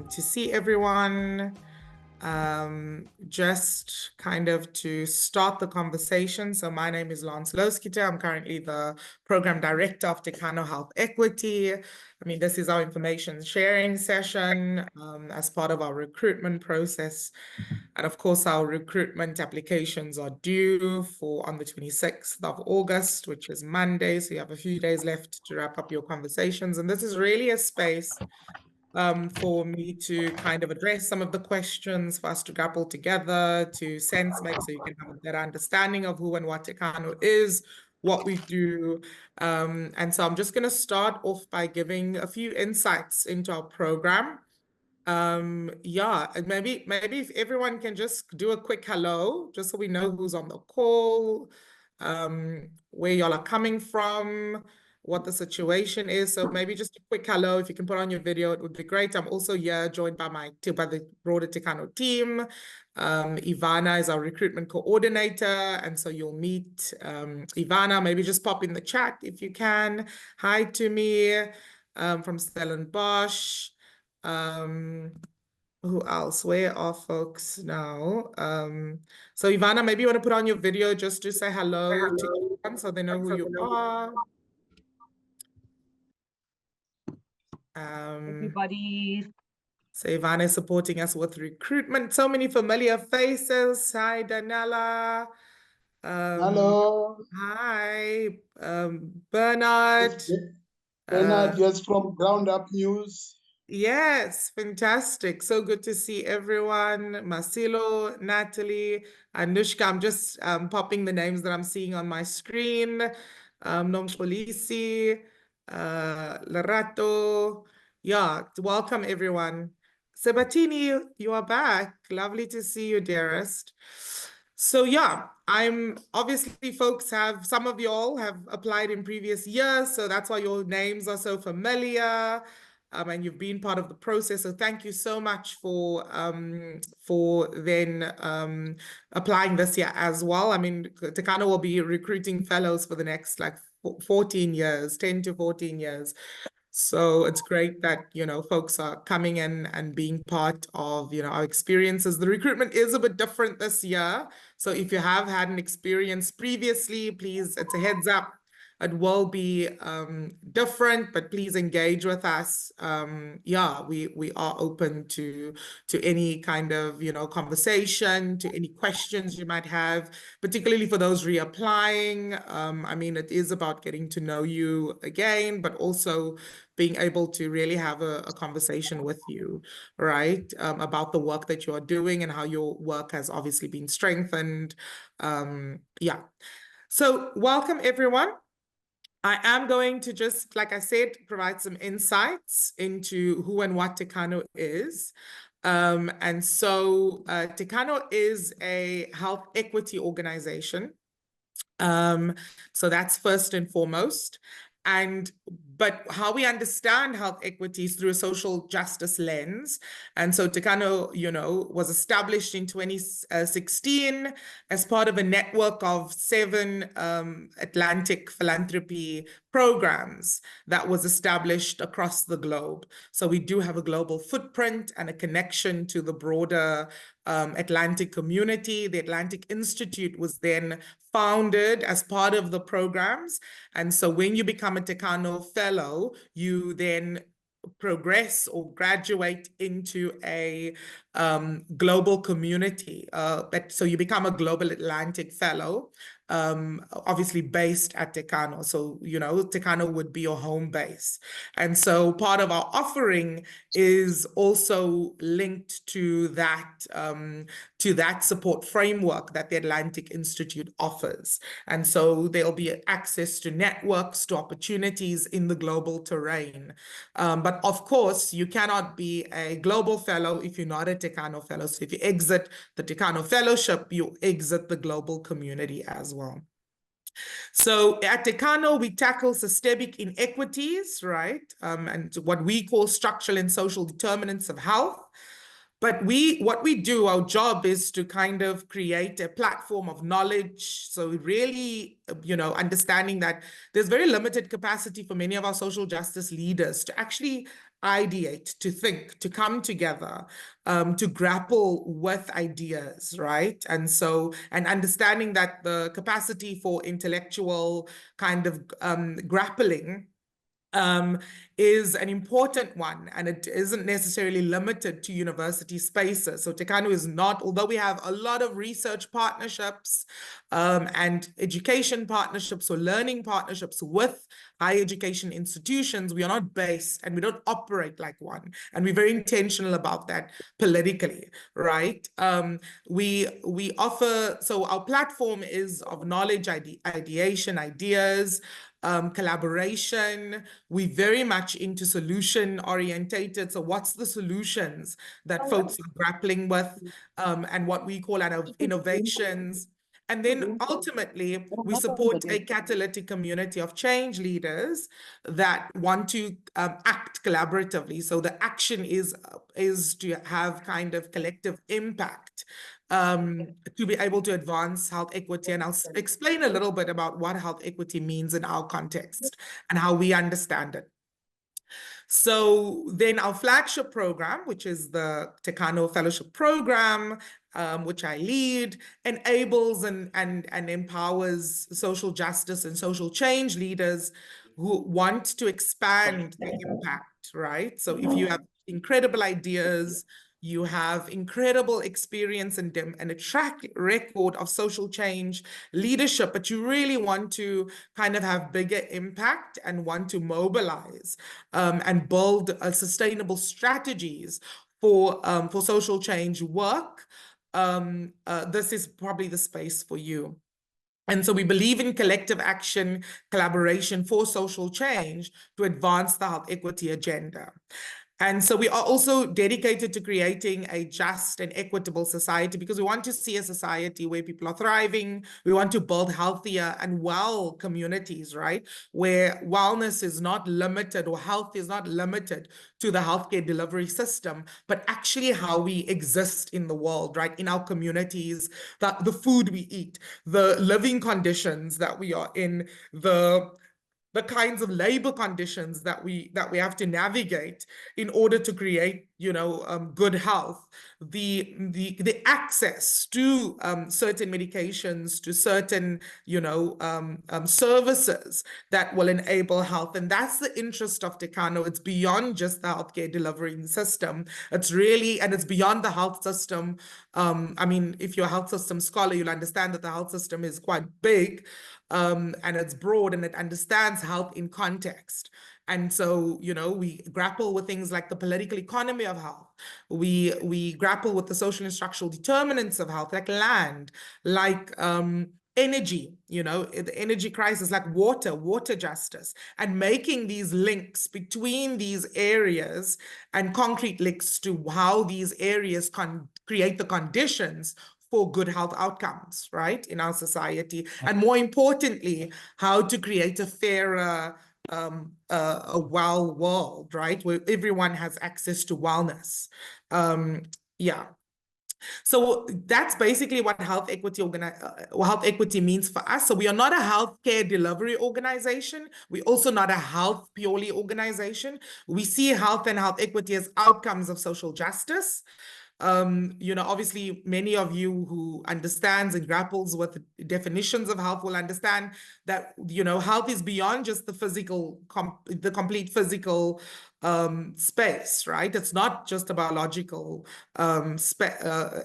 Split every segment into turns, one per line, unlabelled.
to see everyone. Just kind of to start the conversation. So my name is Lance Louskieter. I'm currently the Programme Director of Tekano Health Equity. I mean, this is our information sharing session as part of our recruitment process. And of course, our recruitment applications are due for on the 26th of August, which is Monday. So you have a few days left to wrap up your conversations. And this is really a space for me to kind of address some of the questions, for us to grapple together, to sense make, so you can have a better understanding of who and what Tekano is, what we do. And so I'm just going to start off by giving a few insights into our program. Yeah, maybe if everyone can just do a quick hello, just so we know who's on the call, where y'all are coming from, what the situation is. So maybe just a quick hello. If you can put on your video, it would be great. I'm also here joined by the broader Tekano team. Ivana is our recruitment coordinator, and so you'll meet Ivana. Maybe just pop in the chat if you can. Hi to me from Stellenbosch. Who else? Where are folks now? So Ivana, maybe you want to put on your video just to say hello to everyone so they know who you are.
Everybody.
So Ivana is supporting us with recruitment. So many familiar faces. Hi, Danella.
Hello.
Hi, Bernard.
Bernard, yes, from Ground Up News.
Yes, fantastic. So good to see everyone. Marcelo, Natalie, Anushka. I'm just popping the names that I'm seeing on my screen. Nompolisi, Larato. Yeah, welcome everyone. Sabatini, you are back. Lovely to see you, dearest. So yeah, I'm obviously some of y'all have applied in previous years, so that's why your names are so familiar. And you've been part of the process. So thank you so much for then applying this year as well. I mean, Tekano will be recruiting fellows for the next like 14 years, 10 to 14 years. So it's great that, folks are coming in and being part of, our experiences. The recruitment is a bit different this year. So if you have had an experience previously, please, it's a heads up. It will be different, but please engage with us. Yeah, we are open to any kind of, conversation, to any questions you might have, particularly for those reapplying. I mean, it is about getting to know you again, but also being able to really have a conversation with you, right? About the work that you're doing and how your work has obviously been strengthened. Yeah. So welcome, everyone. I am going to just, like I said, provide some insights into who and what Tekano is. And so Tekano is a health equity organization. So that's first and foremost. But how we understand health equity is through a social justice lens. And so Tekano, was established in 2016 as part of a network of 7 Atlantic philanthropy programs that was established across the globe. So we do have a global footprint and a connection to the broader Atlantic community. The Atlantic Institute was then founded as part of the programs. And so when you become a Tekano fellow, you then progress or graduate into a global community. So you become a global Atlantic fellow, obviously based at Tekano. So, Tekano would be your home base. And so part of our offering is also linked to that support framework that the Atlantic Institute offers. And so there'll be access to networks, to opportunities in the global terrain. But of course, you cannot be a global fellow if you're not a Tekano fellow. So if you exit the Tekano fellowship, you exit the global community as well. So at Tekano, we tackle systemic inequities, right? And what we call structural and social determinants of health. But what we do, our job is to kind of create a platform of knowledge. So really, understanding that there's very limited capacity for many of our social justice leaders to actually ideate, to think, to come together, to grapple with ideas, right? And so, and understanding that the capacity for intellectual kind of grappling is an important one, and it isn't necessarily limited to university spaces. So Tekano is not, although we have a lot of research partnerships and education partnerships or learning partnerships with higher education institutions, we are not based and we don't operate like one. And we're very intentional about that politically, right? We offer, so our platform is of knowledge, ideation, ideas, collaboration. We're very much into solution orientated. So what's the solutions that folks are grappling with, and what we call out of innovations. And then ultimately, we support a catalytic community of change leaders that want to act collaboratively. So the action is to have kind of collective impact, to be able to advance health equity. And I'll explain a little bit about what health equity means in our context and how we understand it. So then our flagship program, which is the Tekano Fellowship Program, which I lead, enables and empowers social justice and social change leaders who want to expand the impact, right? So if you have incredible ideas, you have incredible experience and a track record of social change leadership, but you really want to kind of have bigger impact and want to mobilize and build sustainable strategies for social change work, this is probably the space for you. And so we believe in collective action, collaboration for social change to advance the health equity agenda. And so we are also dedicated to creating a just and equitable society, because we want to see a society where people are thriving. We want to build healthier and well communities, right? Where wellness is not limited, or health is not limited to the healthcare delivery system, but actually how we exist in the world, right? In our communities, the food we eat, the living conditions that we are in, the kinds of labor conditions that we have to navigate in order to create, good health, the access to certain medications, to certain, services that will enable health. And that's the interest of Tekano. It's beyond just the healthcare delivery system. It's really, and it's beyond the health system. I mean, if you're a health system scholar, you'll understand that the health system is quite big. And it's broad, and it understands health in context. And so, we grapple with things like the political economy of health. We grapple with the social and structural determinants of health, like land, like energy, the energy crisis, like water justice, and making these links between these areas and concrete links to how these areas can create the conditions for good health outcomes, right, in our society. And more importantly, how to create a fairer, a well world, right, where everyone has access to wellness. Yeah. So that's basically what health equity means for us. So we are not a healthcare delivery organization. We're also not a health purely organization. We see health and health equity as outcomes of social justice. Obviously, many of you who understands and grapples with definitions of health will understand that, health is beyond just the physical, the complete physical space, right? It's not just a biological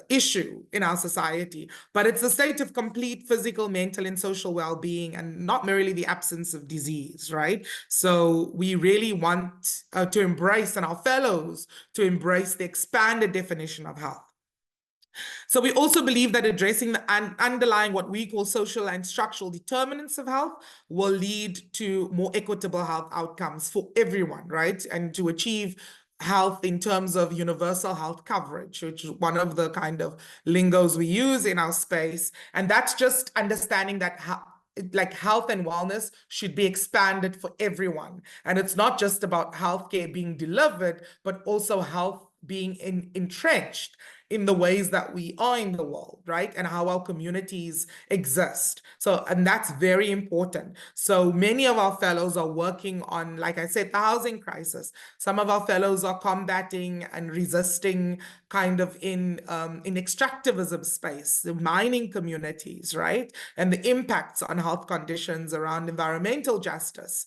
issue in our society, but it's a state of complete physical, mental, and social well-being, and not merely the absence of disease, right? So we really want to embrace, and our fellows to embrace, the expanded definition of health. So we also believe that addressing the underlying, what we call social and structural determinants of health, will lead to more equitable health outcomes for everyone, right? And to achieve health in terms of universal health coverage, which is one of the kind of lingos we use in our space. And that's just understanding that health and wellness should be expanded for everyone. And it's not just about healthcare being delivered, but also health being entrenched in the ways that we are in the world, right? And how our communities exist. So, and that's very important. So many of our fellows are working on, like I said, the housing crisis. Some of our fellows are combating and resisting kind of in extractivism space, the mining communities, right? And the impacts on health conditions around environmental justice.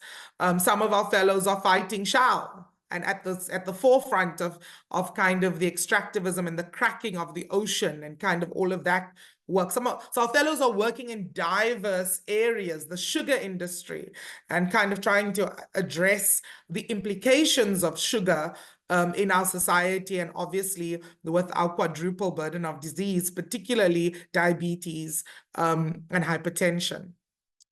Some of our fellows are fighting shao and at the forefront of kind of the extractivism and the cracking of the ocean and kind of all of that work. So our fellows are working in diverse areas, the sugar industry, and kind of trying to address the implications of sugar in our society, and obviously with our quadruple burden of disease, particularly diabetes and hypertension.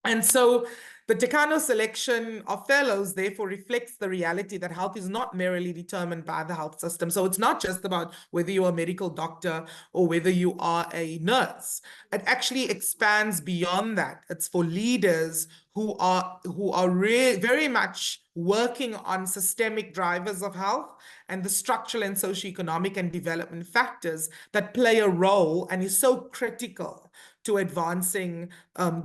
And so the Tekano selection of fellows therefore reflects the reality that health is not merely determined by the health system. So it's not just about whether you're a medical doctor or whether you are a nurse. It actually expands beyond that. It's for leaders who are very much working on systemic drivers of health and the structural and socioeconomic and development factors that play a role and is so critical to advancing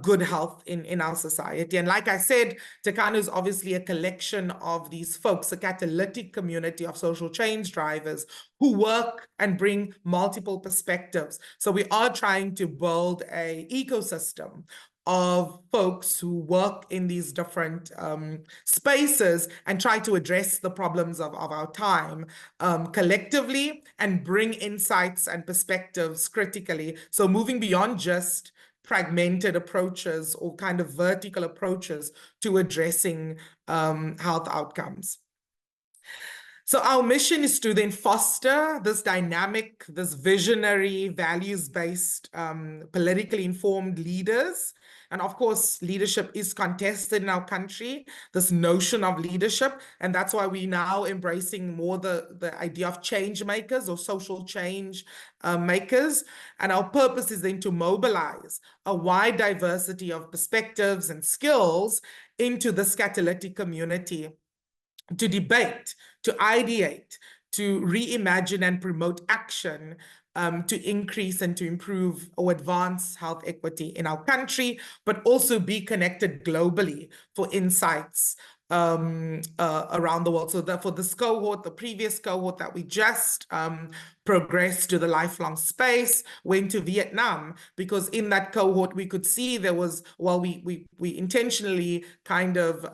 good health in our society. And like I said, Tekano is obviously a collection of these folks, a catalytic community of social change drivers who work and bring multiple perspectives. So we are trying to build an ecosystem of folks who work in these different spaces and try to address the problems of our time collectively and bring insights and perspectives critically. So moving beyond just fragmented approaches or kind of vertical approaches to addressing health outcomes. So our mission is to then foster this dynamic, this visionary, values-based, politically informed leaders. And of course, leadership is contested in our country, this notion of leadership. And that's why we're now embracing more the idea of change makers or social change makers. And our purpose is then to mobilize a wide diversity of perspectives and skills into this catalytic community to debate, to ideate, to reimagine and promote action to increase and to improve or advance health equity in our country, but also be connected globally for insights around the world. So for this cohort, the previous cohort that we just progressed to the lifelong space, went to Vietnam, because in that cohort, we could see there was, well, we intentionally kind of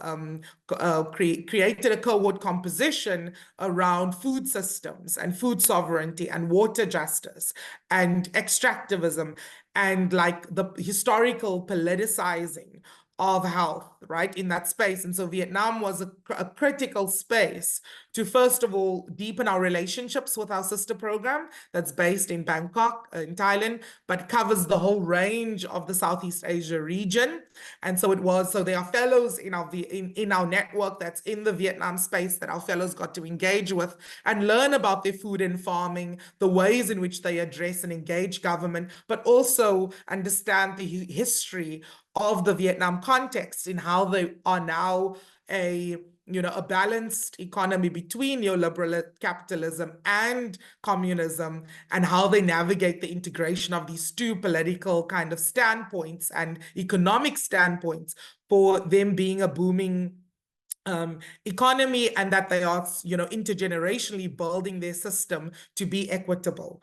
created a cohort composition around food systems and food sovereignty and water justice and extractivism and like the historical politicizing of health, right, in that space. And so Vietnam was a critical space to, first of all, deepen our relationships with our sister program that's based in Bangkok, in Thailand, but covers the whole range of the Southeast Asia region. And so there are fellows in our network that's in the Vietnam space that our fellows got to engage with and learn about their food and farming, the ways in which they address and engage government, but also understand the history of the Vietnam context in how they are now a balanced economy between neoliberal capitalism and communism, and how they navigate the integration of these two political kind of standpoints and economic standpoints for them being a booming economy, and that they are, intergenerationally building their system to be equitable.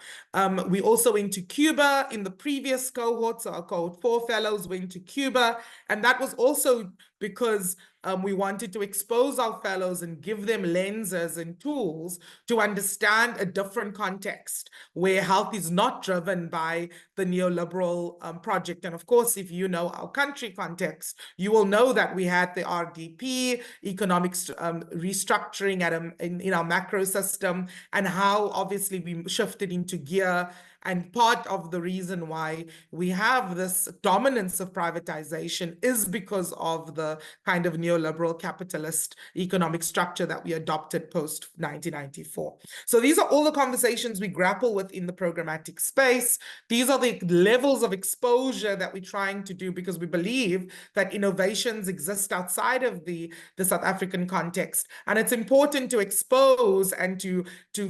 We also went to Cuba in the previous cohort, so our cohort 4 fellows went to Cuba, and that was also because we wanted to expose our fellows and give them lenses and tools to understand a different context where health is not driven by the neoliberal project. And of course, if you know our country context, you will know that we had the RDP, economic restructuring in our macro system, and how obviously we shifted into gear And part of the reason why we have this dominance of privatization is because of the kind of neoliberal capitalist economic structure that we adopted post 1994. So these are all the conversations we grapple with in the programmatic space. These are the levels of exposure that we're trying to do, because we believe that innovations exist outside of the South African context. And it's important to expose and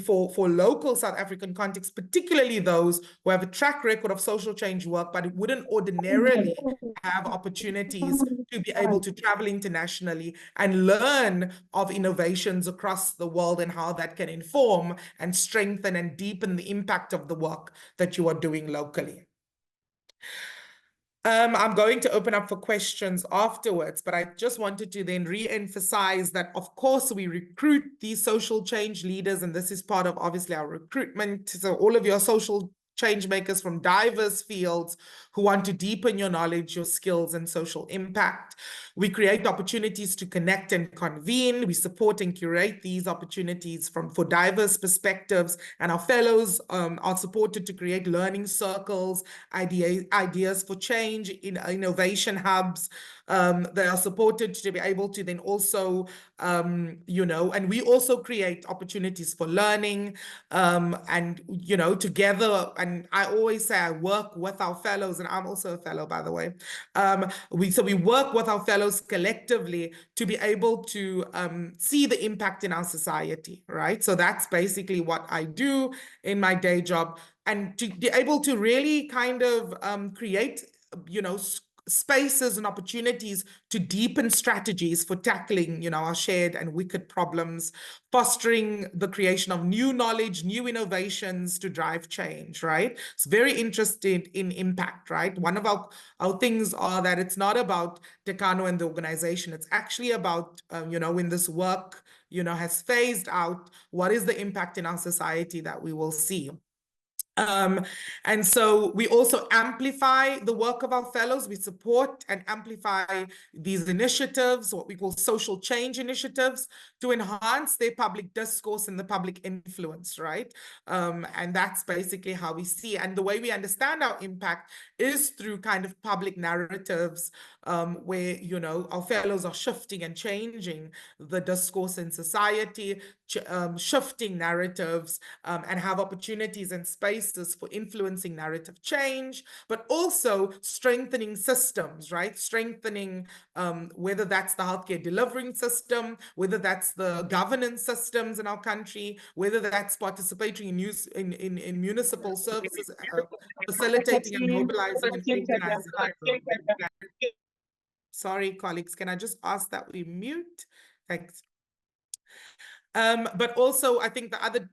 for local South African context, particularly those who have a track record of social change work, but it wouldn't ordinarily have opportunities to be able to travel internationally and learn of innovations across the world and how that can inform and strengthen and deepen the impact of the work that you are doing locally. I'm going to open up for questions afterwards, but I just wanted to then re-emphasize that, of course, we recruit these social change leaders, and this is part of, obviously, our recruitment. So all of your social change makers from diverse fields who want to deepen your knowledge, your skills, and social impact. We create opportunities to connect and convene. We support and curate these opportunities for diverse perspectives, and our fellows are supported to create learning circles, ideas for change, in innovation hubs. They are supported to be able to then also, and we also create opportunities for learning, and, together, and I always say I work with our fellows, and I'm also a fellow, by the way. So we work with our fellows collectively to be able to see the impact in our society, right? So that's basically what I do in my day job, and to be able to really kind of create, spaces and opportunities to deepen strategies for tackling, our shared and wicked problems, fostering the creation of new knowledge, new innovations to drive change, right? It's very interested in impact, right? One of our things are that it's not about Tekano and the organization. It's actually about, when this work, has phased out, what is the impact in our society that we will see? And so we also amplify the work of our fellows. We support and amplify these initiatives, what we call social change initiatives, to enhance their public discourse and the public influence, right? And that's basically how we see. And the way we understand our impact is through kind of public narratives, where, our fellows are shifting and changing the discourse in society, shifting narratives, and have opportunities and spaces for influencing narrative change, but also strengthening systems, right? Strengthening whether that's the healthcare delivering system, whether that's the governance systems in our country, whether that's participating in municipal services, facilitating and mobilizing and organizing. Sorry, colleagues, can I just ask that we mute? Thanks. But also, I think the other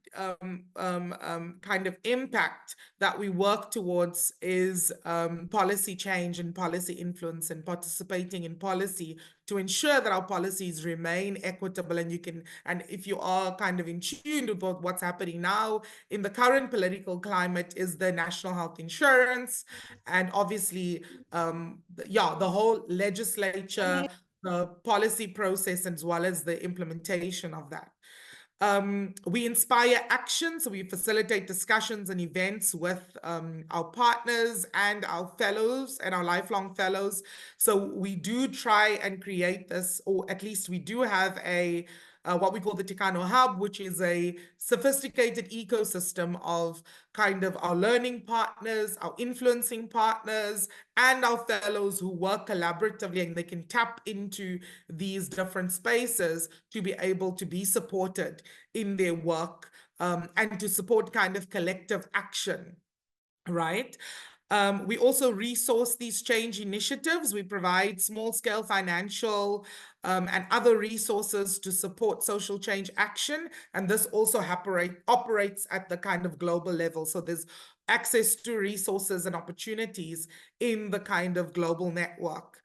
kind of impact that we work towards is policy change and policy influence, and participating in policy to ensure that our policies remain equitable. And if you are kind of in tune with what's happening now in the current political climate, is the national health insurance, and obviously, the whole legislature, the policy process, as well as the implementation of that. We inspire action, so we facilitate discussions and events with our partners and our fellows and our lifelong fellows. So we do try and create this, or at least we do have what we call the Tekano Hub, which is a sophisticated ecosystem of kind of our learning partners, our influencing partners, and our fellows who work collaboratively, and they can tap into these different spaces to be able to be supported in their work, and to support kind of collective action, right? We also resource these change initiatives. We provide small-scale financial and other resources to support social change action. And this also operates at the kind of global level. So there's access to resources and opportunities in the kind of global network.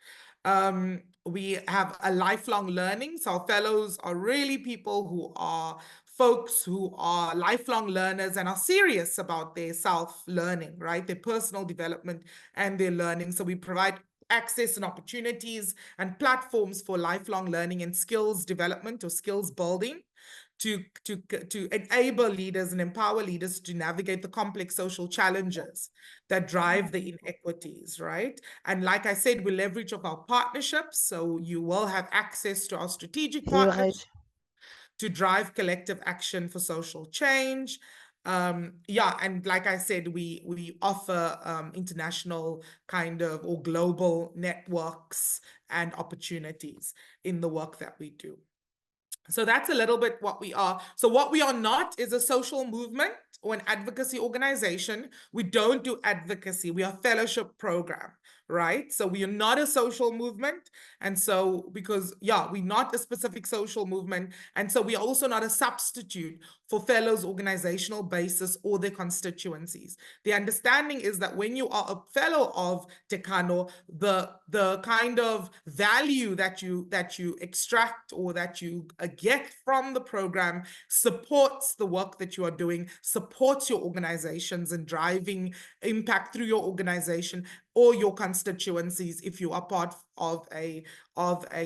We have a lifelong learning. So our fellows are really people who are folks who are lifelong learners and are serious about their self-learning, right? Their personal development and their learning. So we provide access and opportunities and platforms for lifelong learning and skills development or skills building to enable leaders and empower leaders to navigate the complex social challenges that drive the inequities, right? And like I said, we leverage of our partnerships, so you will have access to our strategic partnerships to drive collective action for social change. Yeah, and like I said, we offer international kind of or global networks and opportunities in the work that we do. So that's a little bit what we are. So what we are not is a social movement or an advocacy organization. We don't do advocacy. We are a fellowship program, right? So we are not a social movement. And so because, yeah, we're not a specific social movement. And so we are also not a substitute for fellows' organizational basis or their constituencies. The understanding is that when you are a fellow of Tekano, the kind of value that you extract or that you get from the program supports the work that you are doing, supports your organizations and driving impact through your organization or your constituencies if you are part of a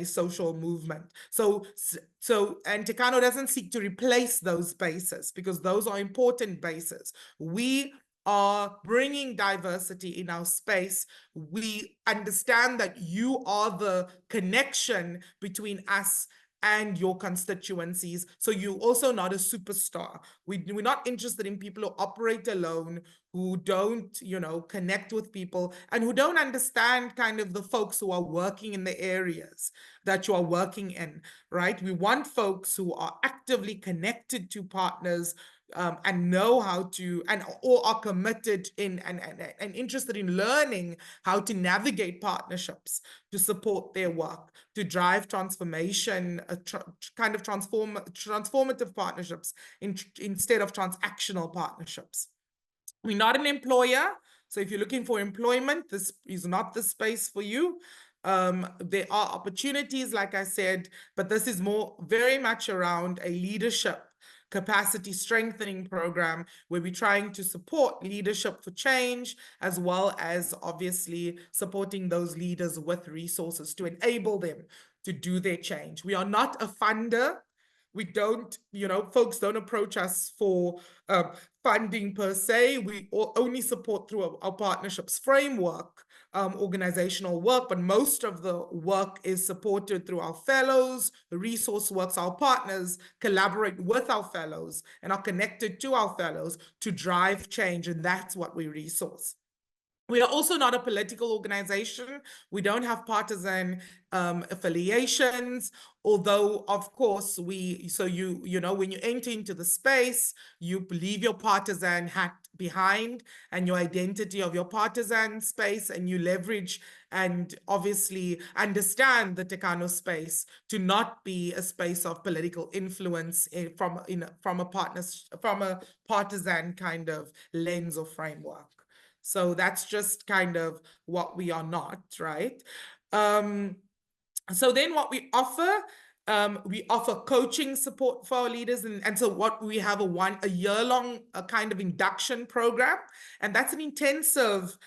social movement. And Tekano doesn't seek to replace those bases because those are important bases. We are bringing diversity in our space. We understand that you are the connection between us and your constituencies. So you're also not a superstar. We're not interested in people who operate alone, who don't, connect with people, and who don't understand kind of the folks who are working in the areas that you are working in, right? We want folks who are actively connected to partners, and know how to, or are committed in and interested in learning how to navigate partnerships to support their work, to drive transformation, kind of transformative partnerships instead of transactional partnerships. We're not an employer, so if you're looking for employment, this is not the space for you. There are opportunities, like I said, but this is very much around a leadership capacity strengthening program where we're trying to support leadership for change, as well as obviously supporting those leaders with resources to enable them to do their change. We are not a funder. We don't, folks don't approach us for funding per se. We only support through our partnerships framework, organizational work, but most of the work is supported through our fellows, the resource works. Our partners collaborate with our fellows and are connected to our fellows to drive change, and that's what we resource. We are also not a political organization. We don't have partisan affiliations, although of course when you enter into the space, you leave your partisan hat behind and your identity of your partisan space, and you leverage and obviously understand the Tekano space to not be a space of political influence from a partisan kind of lens or framework. So that's just kind of what we are not, right? So then what we offer coaching support for our leaders. And so what we have a year-long kind of induction program. And that's an intensive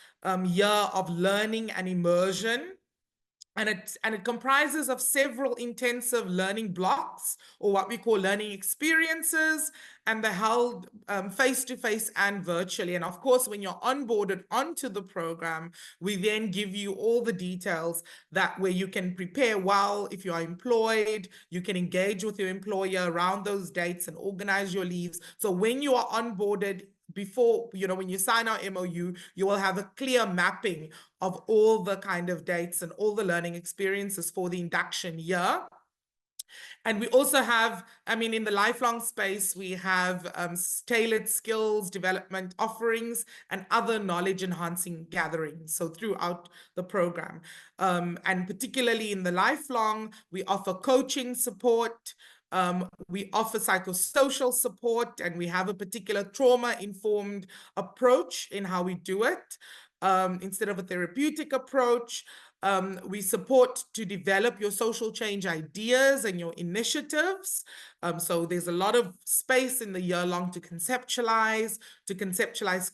year of learning and immersion. And it comprises of several intensive learning blocks, or what we call learning experiences, and they're held face-to-face and virtually. And of course, when you're onboarded onto the program, we then give you all the details where you can prepare well. If you are employed, you can engage with your employer around those dates and organize your leaves. So when you are onboarded, before, when you sign our MOU, you will have a clear mapping of all the kind of dates and all the learning experiences for the induction year. And we also have, in the lifelong space, we have tailored skills development offerings and other knowledge enhancing gatherings. So throughout the program, and particularly in the lifelong, we offer coaching support. We offer psychosocial support, and we have a particular trauma-informed approach in how we do it, instead of a therapeutic approach. We support to develop your social change ideas and your initiatives. So there's a lot of space in the year long to conceptualize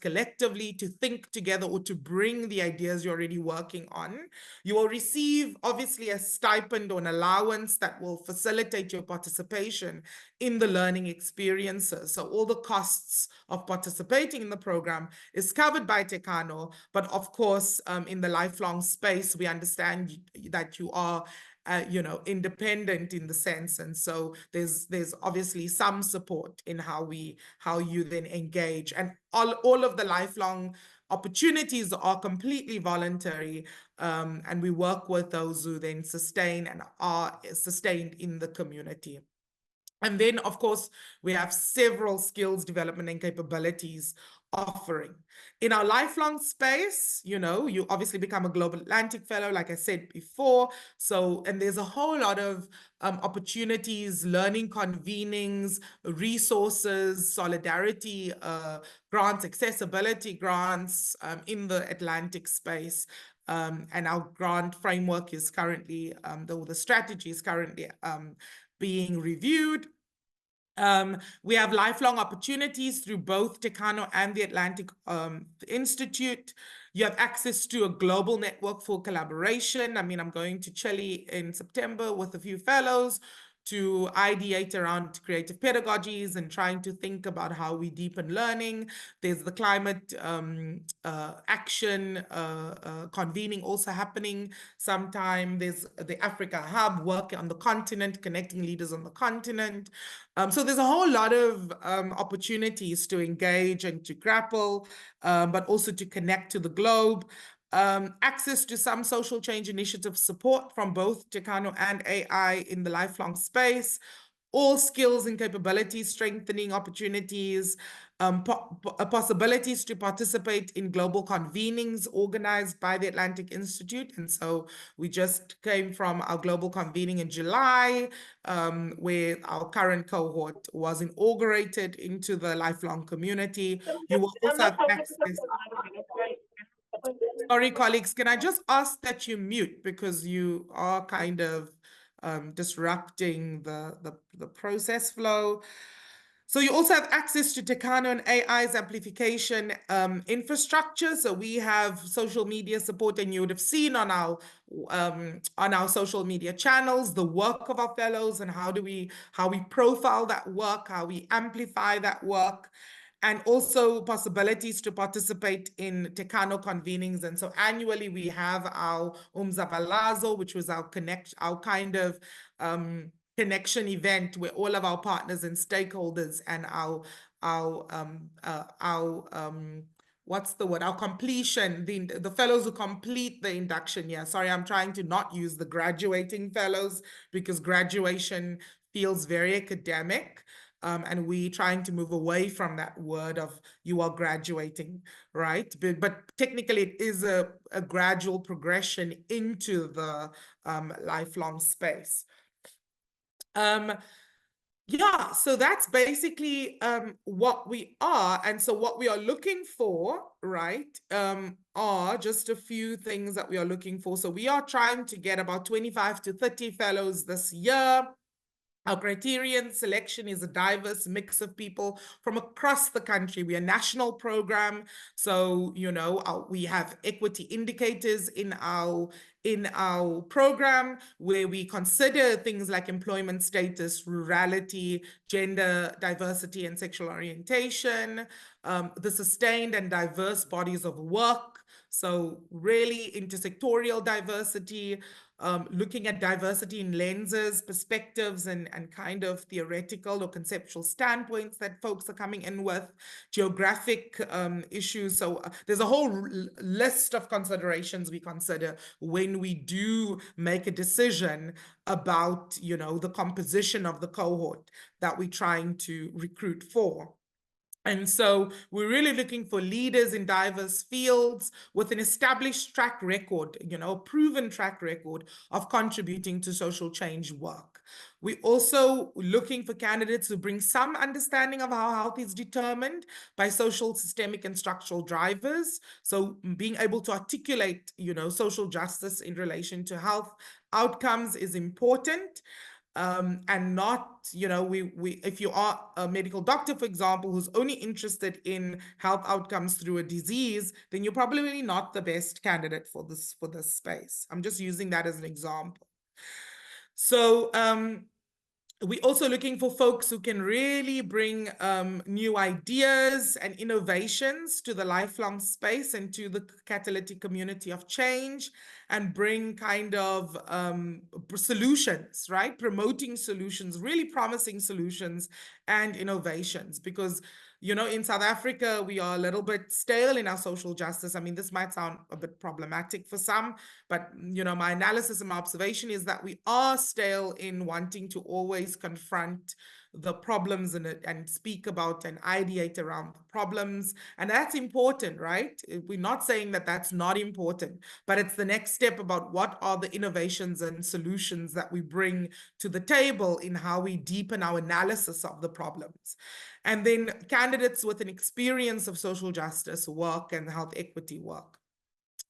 collectively, to think together, or to bring the ideas you're already working on. You will receive, obviously, a stipend or an allowance that will facilitate your participation in the learning experiences. So all the costs of participating in the program is covered by Tekano, but of course, in the lifelong space, we understand that you are independent in the sense, and so there's obviously some support in how you then engage, and all of the lifelong opportunities are completely voluntary, and we work with those who then sustain and are sustained in the community. And then, of course, we have several skills development and capabilities offering. In our lifelong space, you obviously become a Global Atlantic Fellow, like I said before. So, and there's a whole lot of opportunities, learning convenings, resources, solidarity grants, accessibility grants in the Atlantic space. And our grant framework is currently, the strategy is currently being reviewed. We have lifelong opportunities through both Tekano and the Atlantic Institute. You have access to a global network for collaboration. I mean, I'm going to Chile in September with a few fellows to ideate around creative pedagogies and trying to think about how we deepen learning. There's the climate action convening also happening sometime. There's the Africa Hub working on the continent, connecting leaders on the continent. So there's a whole lot of opportunities to engage and to grapple, but also to connect to the globe. Access to some social change initiative support from both Tekano and AI in the lifelong space, all skills and capabilities strengthening opportunities, possibilities to participate in global convenings organized by the Atlantic Institute. And so we just came from our global convening in July, where our current cohort was inaugurated into the lifelong community. You will also have access. Sorry, colleagues, can I just ask that you mute, because you are kind of disrupting the process flow. So you also have access to Tekano and AI's amplification infrastructure. So we have social media support, and you would have seen on our social media channels the work of our fellows and how we profile that work, how we amplify that work, and also possibilities to participate in Tekano convenings. And so annually we have our Umzabalazo, which was our kind of connection event where all of our partners and stakeholders and our completion, the fellows who complete the induction year. Sorry, I'm trying to not use the graduating fellows, because graduation feels very academic. And we're trying to move away from that word of you are graduating, right? But technically it is a gradual progression into the lifelong space. Yeah, so that's basically what we are. And so what we are looking for, right, are just a few things that we are looking for. So we are trying to get about 25 to 30 fellows this year. Our criterion selection is a diverse mix of people from across the country. We are a national program, so we have equity indicators in our program where we consider things like employment status, rurality, gender diversity, and sexual orientation, the sustained and diverse bodies of work. So really intersectorial diversity, looking at diversity in lenses, perspectives, and kind of theoretical or conceptual standpoints that folks are coming in with, geographic issues. So there's a whole list of considerations we consider when we do make a decision about, the composition of the cohort that we're trying to recruit for. And so we're really looking for leaders in diverse fields with an established track record, a proven track record of contributing to social change work. We're also looking for candidates who bring some understanding of how health is determined by social, systemic, and structural drivers. So being able to articulate, social justice in relation to health outcomes is important. and not, if you are a medical doctor, for example, who's only interested in health outcomes through a disease, then you're probably not the best candidate for this space. I'm just using that as an example. So we're also looking for folks who can really bring new ideas and innovations to the lifelong space and to the catalytic community of change, and bring kind of solutions, right? Promoting solutions, really promising solutions and innovations, because in South Africa, we are a little bit stale in our social justice. I mean, this might sound a bit problematic for some, but, my analysis and my observation is that we are stale in wanting to always confront the problems and speak about and ideate around the problems. And that's important, right? We're not saying that that's not important, but it's the next step about what are the innovations and solutions that we bring to the table in how we deepen our analysis of the problems. And then candidates with an experience of social justice work and health equity work.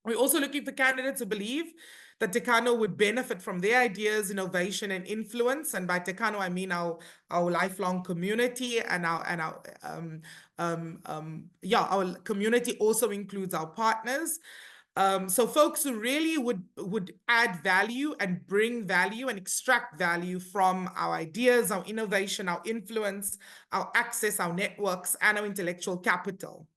We're also looking for candidates who believe that Tekano would benefit from their ideas, innovation, and influence. And by Tekano, I mean our lifelong community, and our community also includes our partners. So folks who really would add value and bring value and extract value from our ideas, our innovation, our influence, our access, our networks, and our intellectual capital.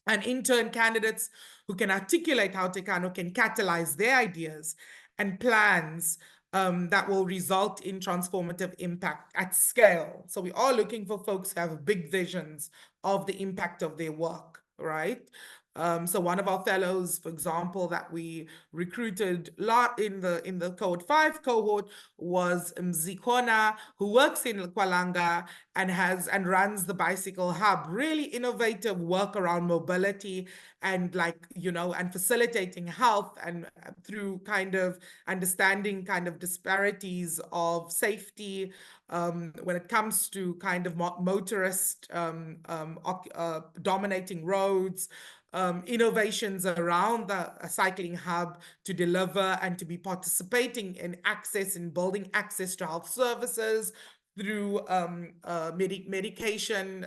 And in turn, candidates who can articulate how Tekano can catalyze their ideas and plans that will result in transformative impact at scale. So we are looking for folks who have big visions of the impact of their work, right? So one of our fellows, for example, that we recruited in the Code 5 cohort was Mzikona, who works in Kwalanga and runs the Bicycle Hub. Really innovative work around mobility and and facilitating health, and through kind of understanding kind of disparities of safety when it comes to kind of motorist dominating roads. Innovations around the cycling hub to deliver and to be participating in access and building access to health services through medication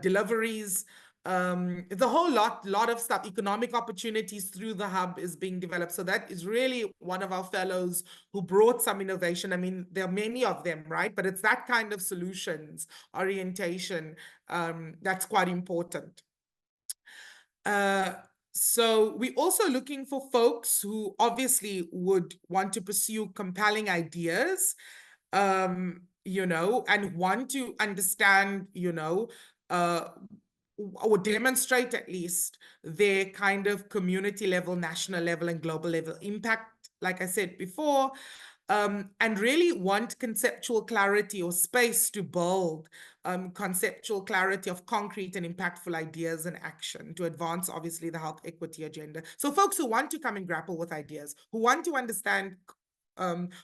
deliveries. The whole lot of stuff, economic opportunities through the hub is being developed. So that is really one of our fellows who brought some innovation. I mean, there are many of them, right? But it's that kind of solutions orientation that's quite important. So we're also looking for folks who obviously would want to pursue compelling ideas, and want to understand, or demonstrate at least their kind of community level, national level, and global level impact, like I said before, and really want conceptual clarity or space to build conceptual clarity of concrete and impactful ideas and action to advance, obviously, the health equity agenda. So folks who want to come and grapple with ideas, who want to understand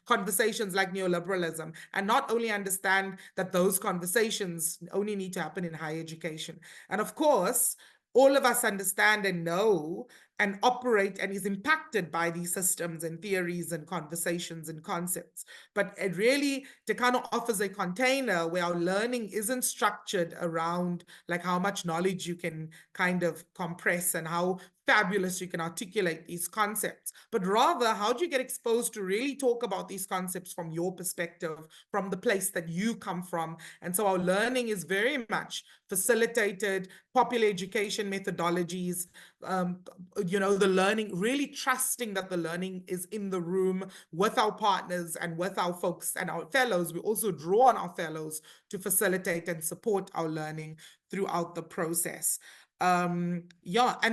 conversations like neoliberalism, and not only understand that those conversations only need to happen in higher education. And of course, all of us understand and know and operate and is impacted by these systems and theories and conversations and concepts. But it really, Tekano offers a container where our learning isn't structured around like how much knowledge you can kind of compress and how fabulous you can articulate these concepts, but rather how do you get exposed to really talk about these concepts from your perspective, from the place that you come from. And so our learning is very much facilitated, popular education methodologies, the learning, really trusting that the learning is in the room with our partners and with our folks and our fellows. We also draw on our fellows to facilitate and support our learning throughout the process. And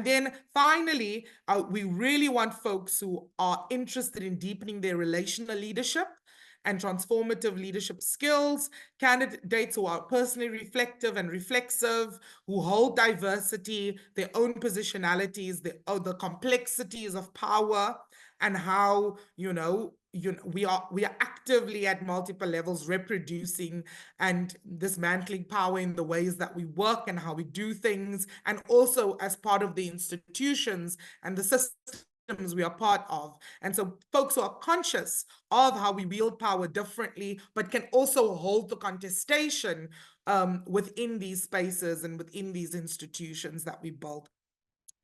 then finally, we really want folks who are interested in deepening their relational leadership and transformative leadership skills, candidates who are personally reflective and reflexive, who hold diversity, their own positionalities, the complexities of power, and how, we are actively at multiple levels reproducing and dismantling power in the ways that we work and how we do things, and also as part of the institutions and the systems we are part of. And so folks who are conscious of how we wield power differently, but can also hold the contestation within these spaces and within these institutions that we build.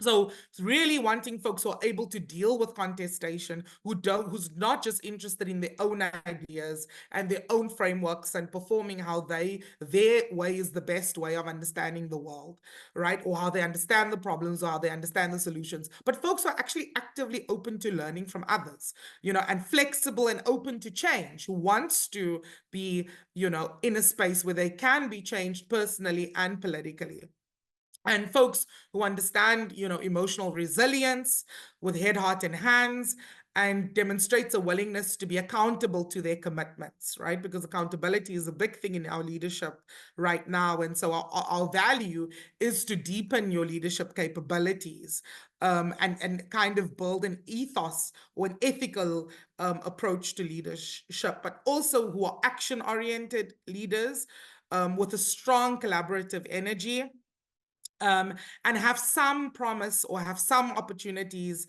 So it's really wanting folks who are able to deal with contestation, who's not just interested in their own ideas and their own frameworks and performing how their way is the best way of understanding the world, right? Or how they understand the problems or how they understand the solutions. But folks who are actually actively open to learning from others, and flexible and open to change, who wants to be, in a space where they can be changed personally and politically. And folks who understand, emotional resilience with head, heart, and hands, and demonstrates a willingness to be accountable to their commitments, right? Because accountability is a big thing in our leadership right now. And so our value is to deepen your leadership capabilities and kind of build an ethos or an ethical approach to leadership, but also who are action-oriented leaders with a strong collaborative energy. And have some promise or have some opportunities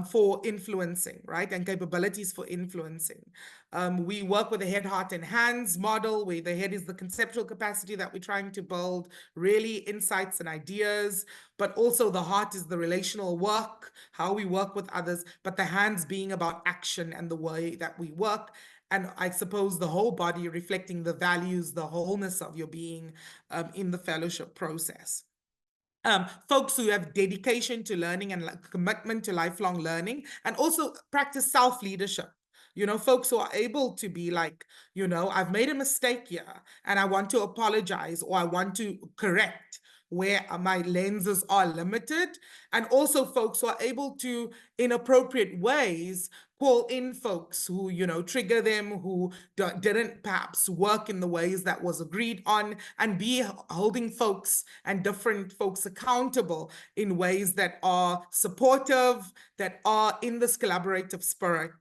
for influencing, right? And capabilities for influencing. We work with a head, heart, and hands model, where the head is the conceptual capacity that we're trying to build, really insights and ideas, but also the heart is the relational work, how we work with others, but the hands being about action and the way that we work. And I suppose the whole body reflecting the values, the wholeness of your being in the fellowship process. Folks who have dedication to learning and commitment to lifelong learning, and also practice self-leadership. Folks who are able to be like, I've made a mistake here and I want to apologize, or I want to correct where my lenses are limited. And also folks who are able to, in appropriate ways, call in folks who, trigger them, who didn't perhaps work in the ways that was agreed on, and be holding folks and different folks accountable in ways that are supportive, that are in this collaborative spirit.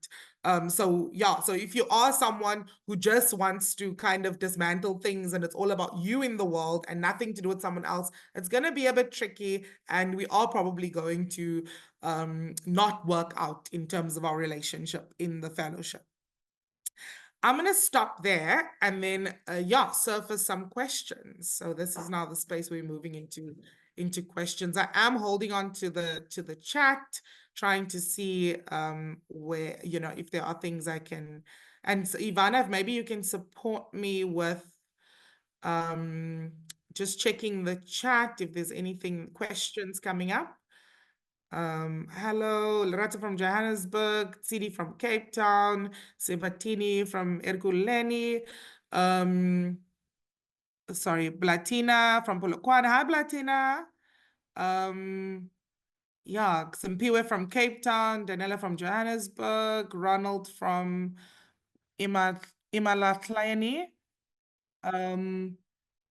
So if you are someone who just wants to kind of dismantle things and it's all about you in the world and nothing to do with someone else, it's going to be a bit tricky, and we are probably going to not work out in terms of our relationship in the fellowship. I'm going to stop there and then, surface some questions. So this is now the space we're moving into questions. I am holding on to the chat, trying to see where, if there are things I can. And so, Ivana, if maybe you can support me with just checking the chat if there's anything, questions coming up. Hello, Loretta from Johannesburg, Tsidi from Cape Town, Sebatini from Erguleni, sorry, Blatina from Polokwane. Hi, Blatina. Simpiwe from Cape Town, Danella from Johannesburg, Ronald from Imalatlani.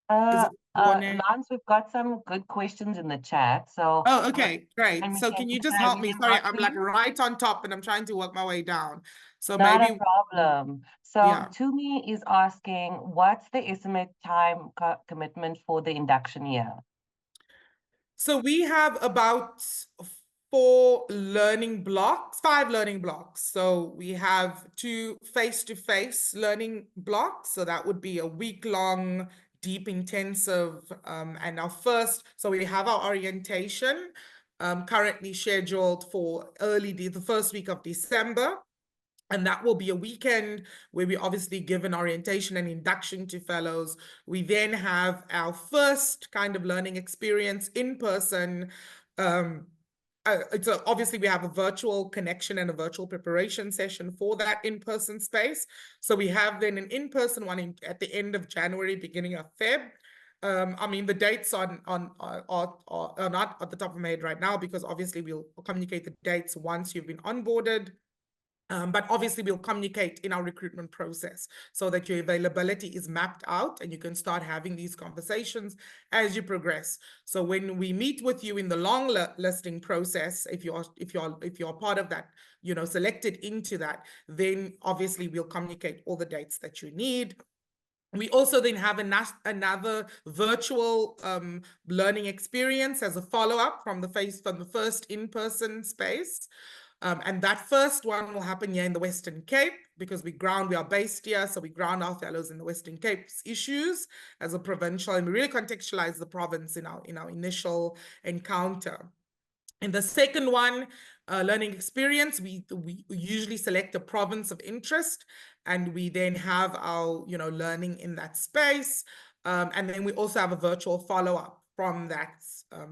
Lance, we've got some good questions in the chat. So
okay, great. So can you just help me? Sorry, I'm like right on top and I'm trying to work my way down. So
not
maybe
a problem. So Tumi is asking, what's the estimate time commitment for the induction year?
So we have about 5 learning blocks. So we have 2 face-to-face learning blocks. So that would be a week-long, deep, intensive, and our first, so we have our orientation currently scheduled for the first week of December. And that will be a weekend where we obviously give an orientation and induction to fellows. We then have our first kind of learning experience in person. Obviously we have a virtual connection and a virtual preparation session for that in-person space. So we have then an in-person one at the end of January, beginning of Feb. I mean, the dates are not at the top of my head right now, because obviously we'll communicate the dates once you've been onboarded. But obviously we'll communicate in our recruitment process so that your availability is mapped out and you can start having these conversations as you progress. So when we meet with you in the long listing process, if you're part of that, selected into that, then obviously we'll communicate all the dates that you need. We also then have another virtual learning experience as a follow-up from the first in-person space. And that first one will happen here in the Western Cape because we are based here. So we ground our fellows in the Western Cape's issues as a provincial, and we really contextualize the province in our initial encounter. In the second one, learning experience, we usually select a province of interest, and we then have our learning in that space. And then we also have a virtual follow-up from that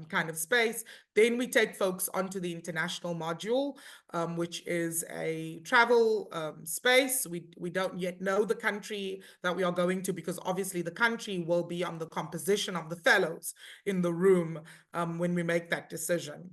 kind of space. Then we take folks onto the international module, which is a travel space. We don't yet know the country that we are going to, because obviously the country will be on the composition of the fellows in the room when we make that decision.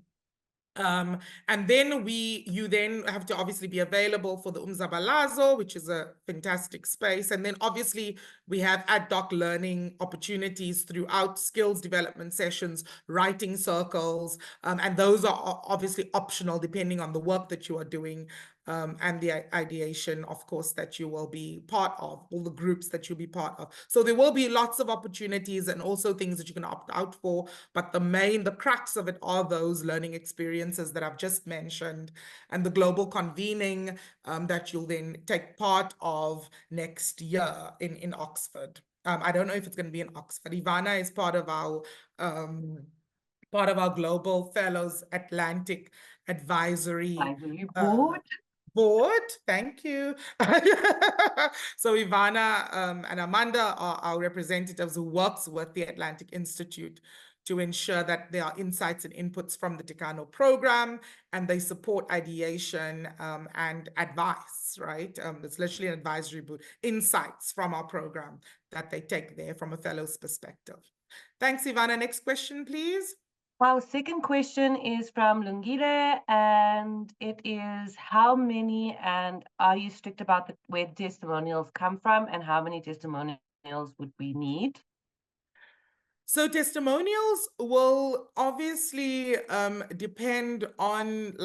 And then you then have to obviously be available for the Umzabalazo, which is a fantastic space. And then obviously we have ad hoc learning opportunities throughout, skills development sessions, writing circles, and those are obviously optional depending on the work that you are doing. And the ideation, of course, that you will be part of, all the groups that you'll be part of. So there will be lots of opportunities and also things that you can opt out for, but the crux of it are those learning experiences that I've just mentioned, and the global convening that you'll then take part of next year in Oxford. I don't know if it's going to be in Oxford. Ivana is part of our Global Fellows Atlantic Advisory board. Thank you. So Ivana and Amanda are our representatives who works with the Atlantic Institute to ensure that there are insights and inputs from the Tekano program, and they support ideation and advice, right? It's literally an advisory board, insights from our program that they take there from a fellow's perspective. Thanks, Ivana. Next question, please.
Our second question is from Lungile, and it is, how many and are you strict about where testimonials come from, and how many testimonials would we need?
So testimonials will obviously depend on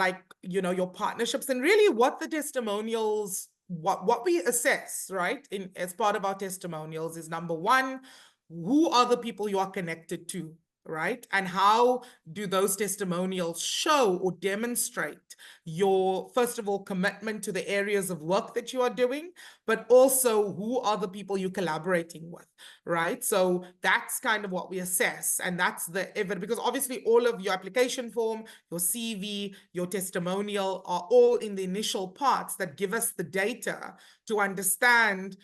your partnerships, and really what the testimonials, what we assess, right, as part of our testimonials is, number one, who are the people you are connected to, right? And how do those testimonials show or demonstrate your, first of all, commitment to the areas of work that you are doing, but also who are the people you're collaborating with, right? So that's kind of what we assess. And that's the evidence, because obviously all of your application form, your CV, your testimonial are all in the initial parts that give us the data to understand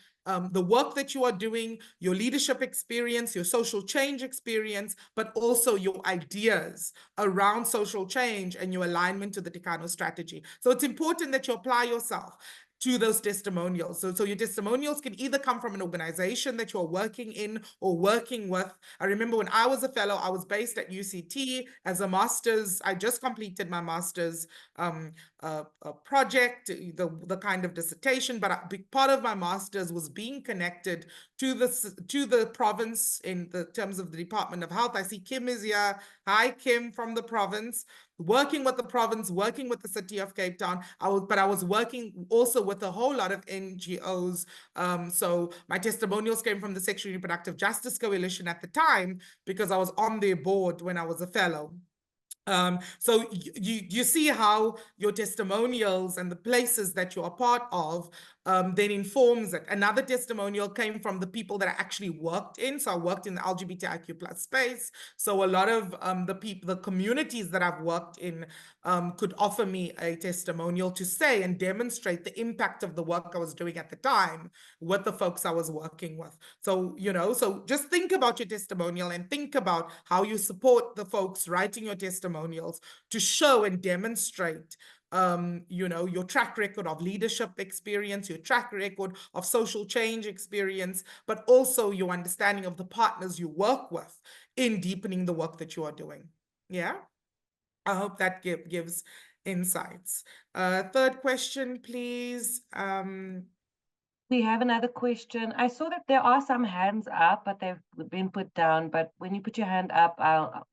the work that you are doing, your leadership experience, your social change experience, but also your ideas around social change and your alignment to the Tekano strategy. So it's important that you apply yourself to those testimonials. So your testimonials can either come from an organization that you're working in or working with. I remember when I was a fellow, I was based at UCT as a master's. I just completed my master's project, the kind of dissertation, but a big part of my master's was being connected to the province in the terms of the Department of Health. I see Kim is here. Hi, Kim from the province. Working with the province, working with the city of Cape Town. I was working also with a whole lot of NGOs. So my testimonials came from the Sexual Reproductive Justice Coalition at the time, because I was on their board when I was a fellow. So you see how your testimonials and the places that you are part of then informs it. Another testimonial came from the people that I actually worked in. So I worked in the LGBTIQ+ space. So a lot of the communities that I've worked in could offer me a testimonial to say and demonstrate the impact of the work I was doing at the time with the folks I was working with. So, so just think about your testimonial and think about how you support the folks writing your testimonials to show and demonstrate your track record of leadership experience, your track record of social change experience, but also your understanding of the partners you work with in deepening the work that you are doing. Yeah, I hope that gives insights. Third question, please.
We have another question. I saw that there are some hands up, but they've been put down. But when you put your hand up, I'll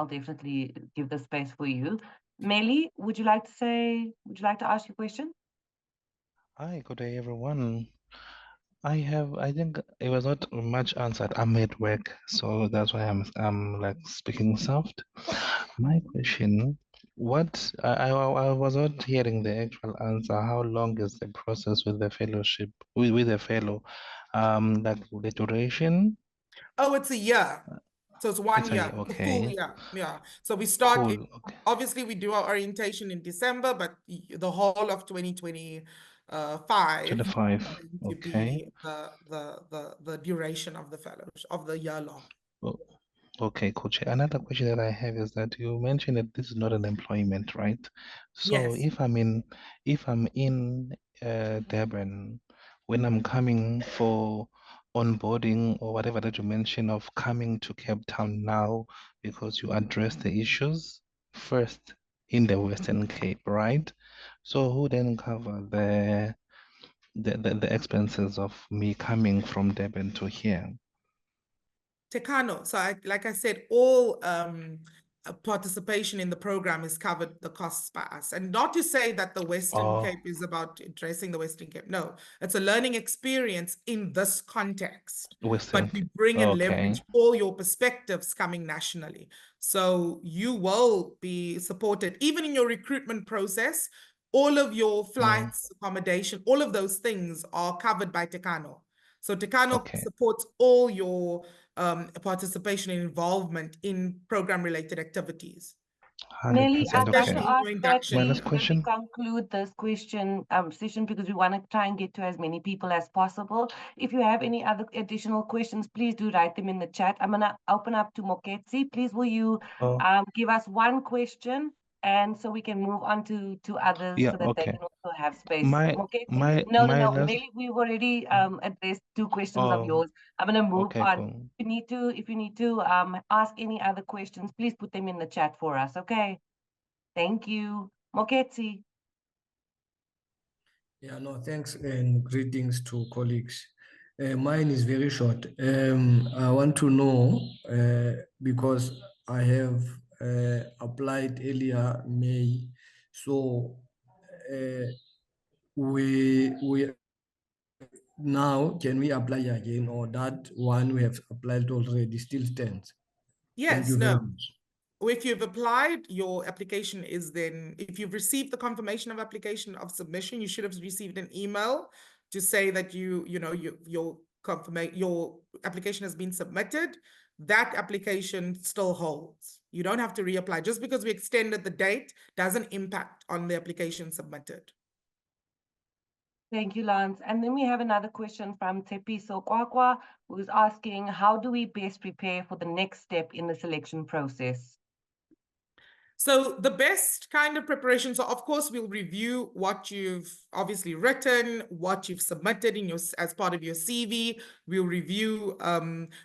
definitely give the space for you. Melly, would you like to ask your question?
Hi, good day, everyone. I think it was not much answered. I'm at work, so that's why I'm like speaking soft. My question what I was not hearing the actual answer. How long is the process with the fellowship with the fellow? Like the duration?
Oh, it's a year. So it's 1
It's a
year, a full
okay,
year. Yeah. So we start in,
cool. Okay,
obviously we do our orientation in December, but the whole of 2025 is
25.
going to
Okay.
be the duration of the fellowship of the year long.
Oh, okay, coach. Another question that I have is that you mentioned that this is not an employment, right? So
Yes.
if I'm in Durban, when I'm coming for onboarding or whatever that you mentioned of coming to Cape Town now because you address the issues first in the Western Cape, right? So who then cover the expenses of me coming from Durban to here?
Tekano. So like I said, all participation in the program is covered, the costs by us. And not to say that the Western
Oh,
Cape is about addressing the Western Cape. No, it's a learning experience in this context. But
Western.
we bring and
Okay.
leverage all your perspectives coming nationally. So you will be supported, even in your recruitment process. All of your flights, accommodation, all of those things are covered by Tekano. So Tekano
Okay.
supports all your participation and involvement in program-related activities.
Nelly,
100%.
I'd like
Okay.
to
Especially in
ask
your
that
My
induction.
last
we
question.
conclude this question session because we want to try and get to as many people as possible. If you have any other additional questions, please do write them in the chat. I'm gonna open up to Moketsi. Please, will you
Oh,
give us one question, and so we can move on to others
yeah.
so that they
Okay.
can also have space.
My
Moketsi?
my
No,
my last.
Nelly, we've already addressed 2 questions of
Oh,
yours. I'm gonna move
okay.
on.
Cool.
If you need to ask any other questions, please put them in the chat for us. Okay. Thank you. Moketsi.
Yeah, no, thanks and greetings to colleagues. Mine is very short. I want to know because I have applied earlier May, so we now can we apply again, or that one we have applied already still stands? Thank
Yes,
you very
no.
much.
If you've applied, your application is then, if you've received the confirmation of application of submission, you should have received an email to say that your application has been submitted. That application still holds. You don't have to reapply. Just because we extended the date doesn't impact on the application submitted.
Thank you, Lance. And then we have another question from Tepiso Kwakwa, who's asking, how do we best prepare for the next step in the selection process?
So the best kind of preparation, so of course we'll review what you've obviously written, what you've submitted in your as part of your CV. We'll review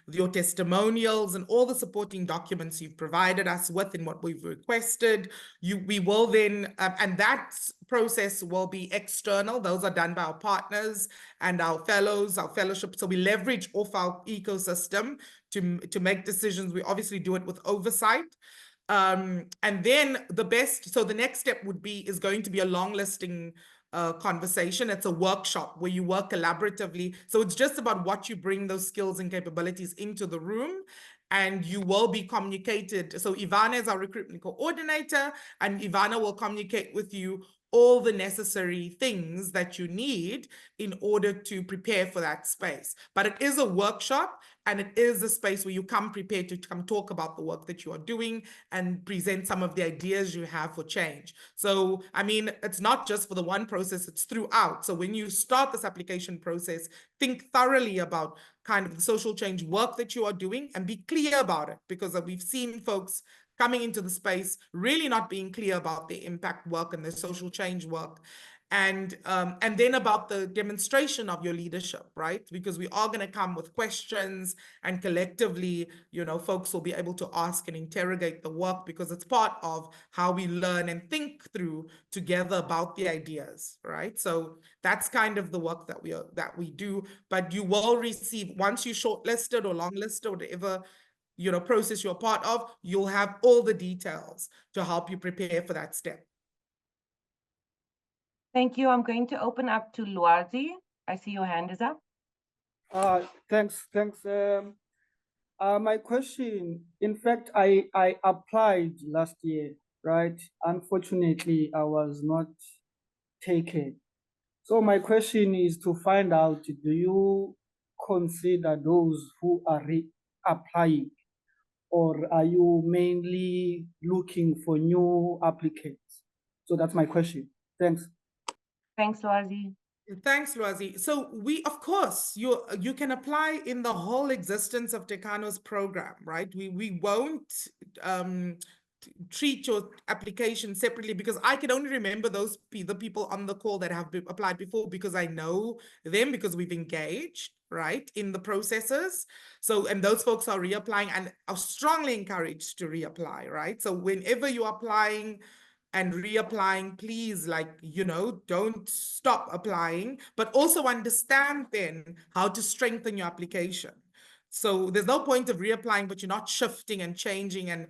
your testimonials and all the supporting documents you've provided us with and what we've requested. We will then, and that process will be external. Those are done by our partners and our fellows, our fellowship. So we leverage off our ecosystem to make decisions. We obviously do it with oversight. And then the next step is going to be a long listing conversation. It's a workshop where you work collaboratively. So it's just about what you bring those skills and capabilities into the room, and you will be communicated. So Ivana is our recruitment coordinator, and Ivana will communicate with you all the necessary things that you need in order to prepare for that space. But it is a workshop, and it is a space where you come prepared to come talk about the work that you are doing and present some of the ideas you have for change. So, I mean, it's not just for the one process, it's throughout. So when you start this application process, think thoroughly about kind of the social change work that you are doing and be clear about it, because we've seen folks coming into the space really not being clear about their impact work and their social change work. And then about the demonstration of your leadership, right? Because we are going to come with questions, and collectively, folks will be able to ask and interrogate the work, because it's part of how we learn and think through together about the ideas, right? So that's kind of the work that we do. But you will receive, once you shortlisted or longlisted or whatever process you're part of, you'll have all the details to help you prepare for that step.
Thank you. I'm going to open up to Luazi. I see your hand is up.
Thanks. My question, in fact, I applied last year, right? Unfortunately, I was not taken. So my question is to find out, do you consider those who are reapplying, or are you mainly looking for new applicants? So that's my question. Thanks.
Thanks, Lwazi.
Thanks, Lwazi. So we, of course, you can apply in the whole existence of Tekano's program, right? We won't treat your application separately, because I can only remember the people on the call that have applied before, because I know them, because we've engaged, right, in the processes. So, and those folks are reapplying and are strongly encouraged to reapply, right? So whenever you're applying and reapplying, please, like, don't stop applying, but also understand then how to strengthen your application. So there's no point of reapplying, but you're not shifting and changing and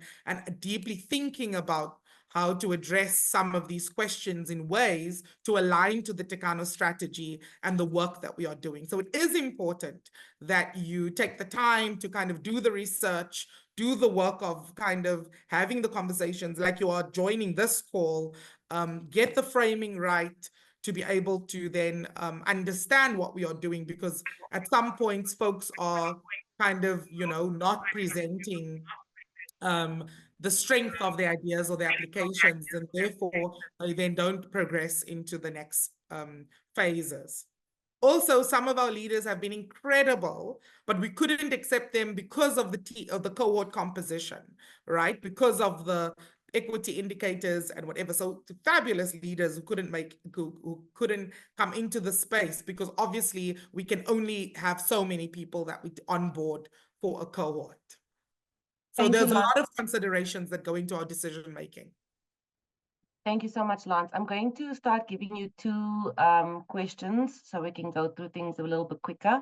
deeply thinking about how to address some of these questions in ways to align to the Tekano strategy and the work that we are doing. So it is important that you take the time to kind of do the research, do the work of kind of having the conversations like you are joining this call, get the framing right to be able to then understand what we are doing, because at some points folks are kind of, not presenting the strength of their ideas or their applications, and therefore they then don't progress into the next phases. Also, some of our leaders have been incredible, but we couldn't accept them because of the cohort composition, right? Because of the equity indicators and whatever. So fabulous leaders who couldn't come into the space, because obviously we can only have so many people that we onboard for a cohort. So
Thank you,
there's a
Lance.
lot of considerations that go into our decision making.
Thank you so much, Lance. I'm going to start giving you two questions so we can go through things a little bit quicker.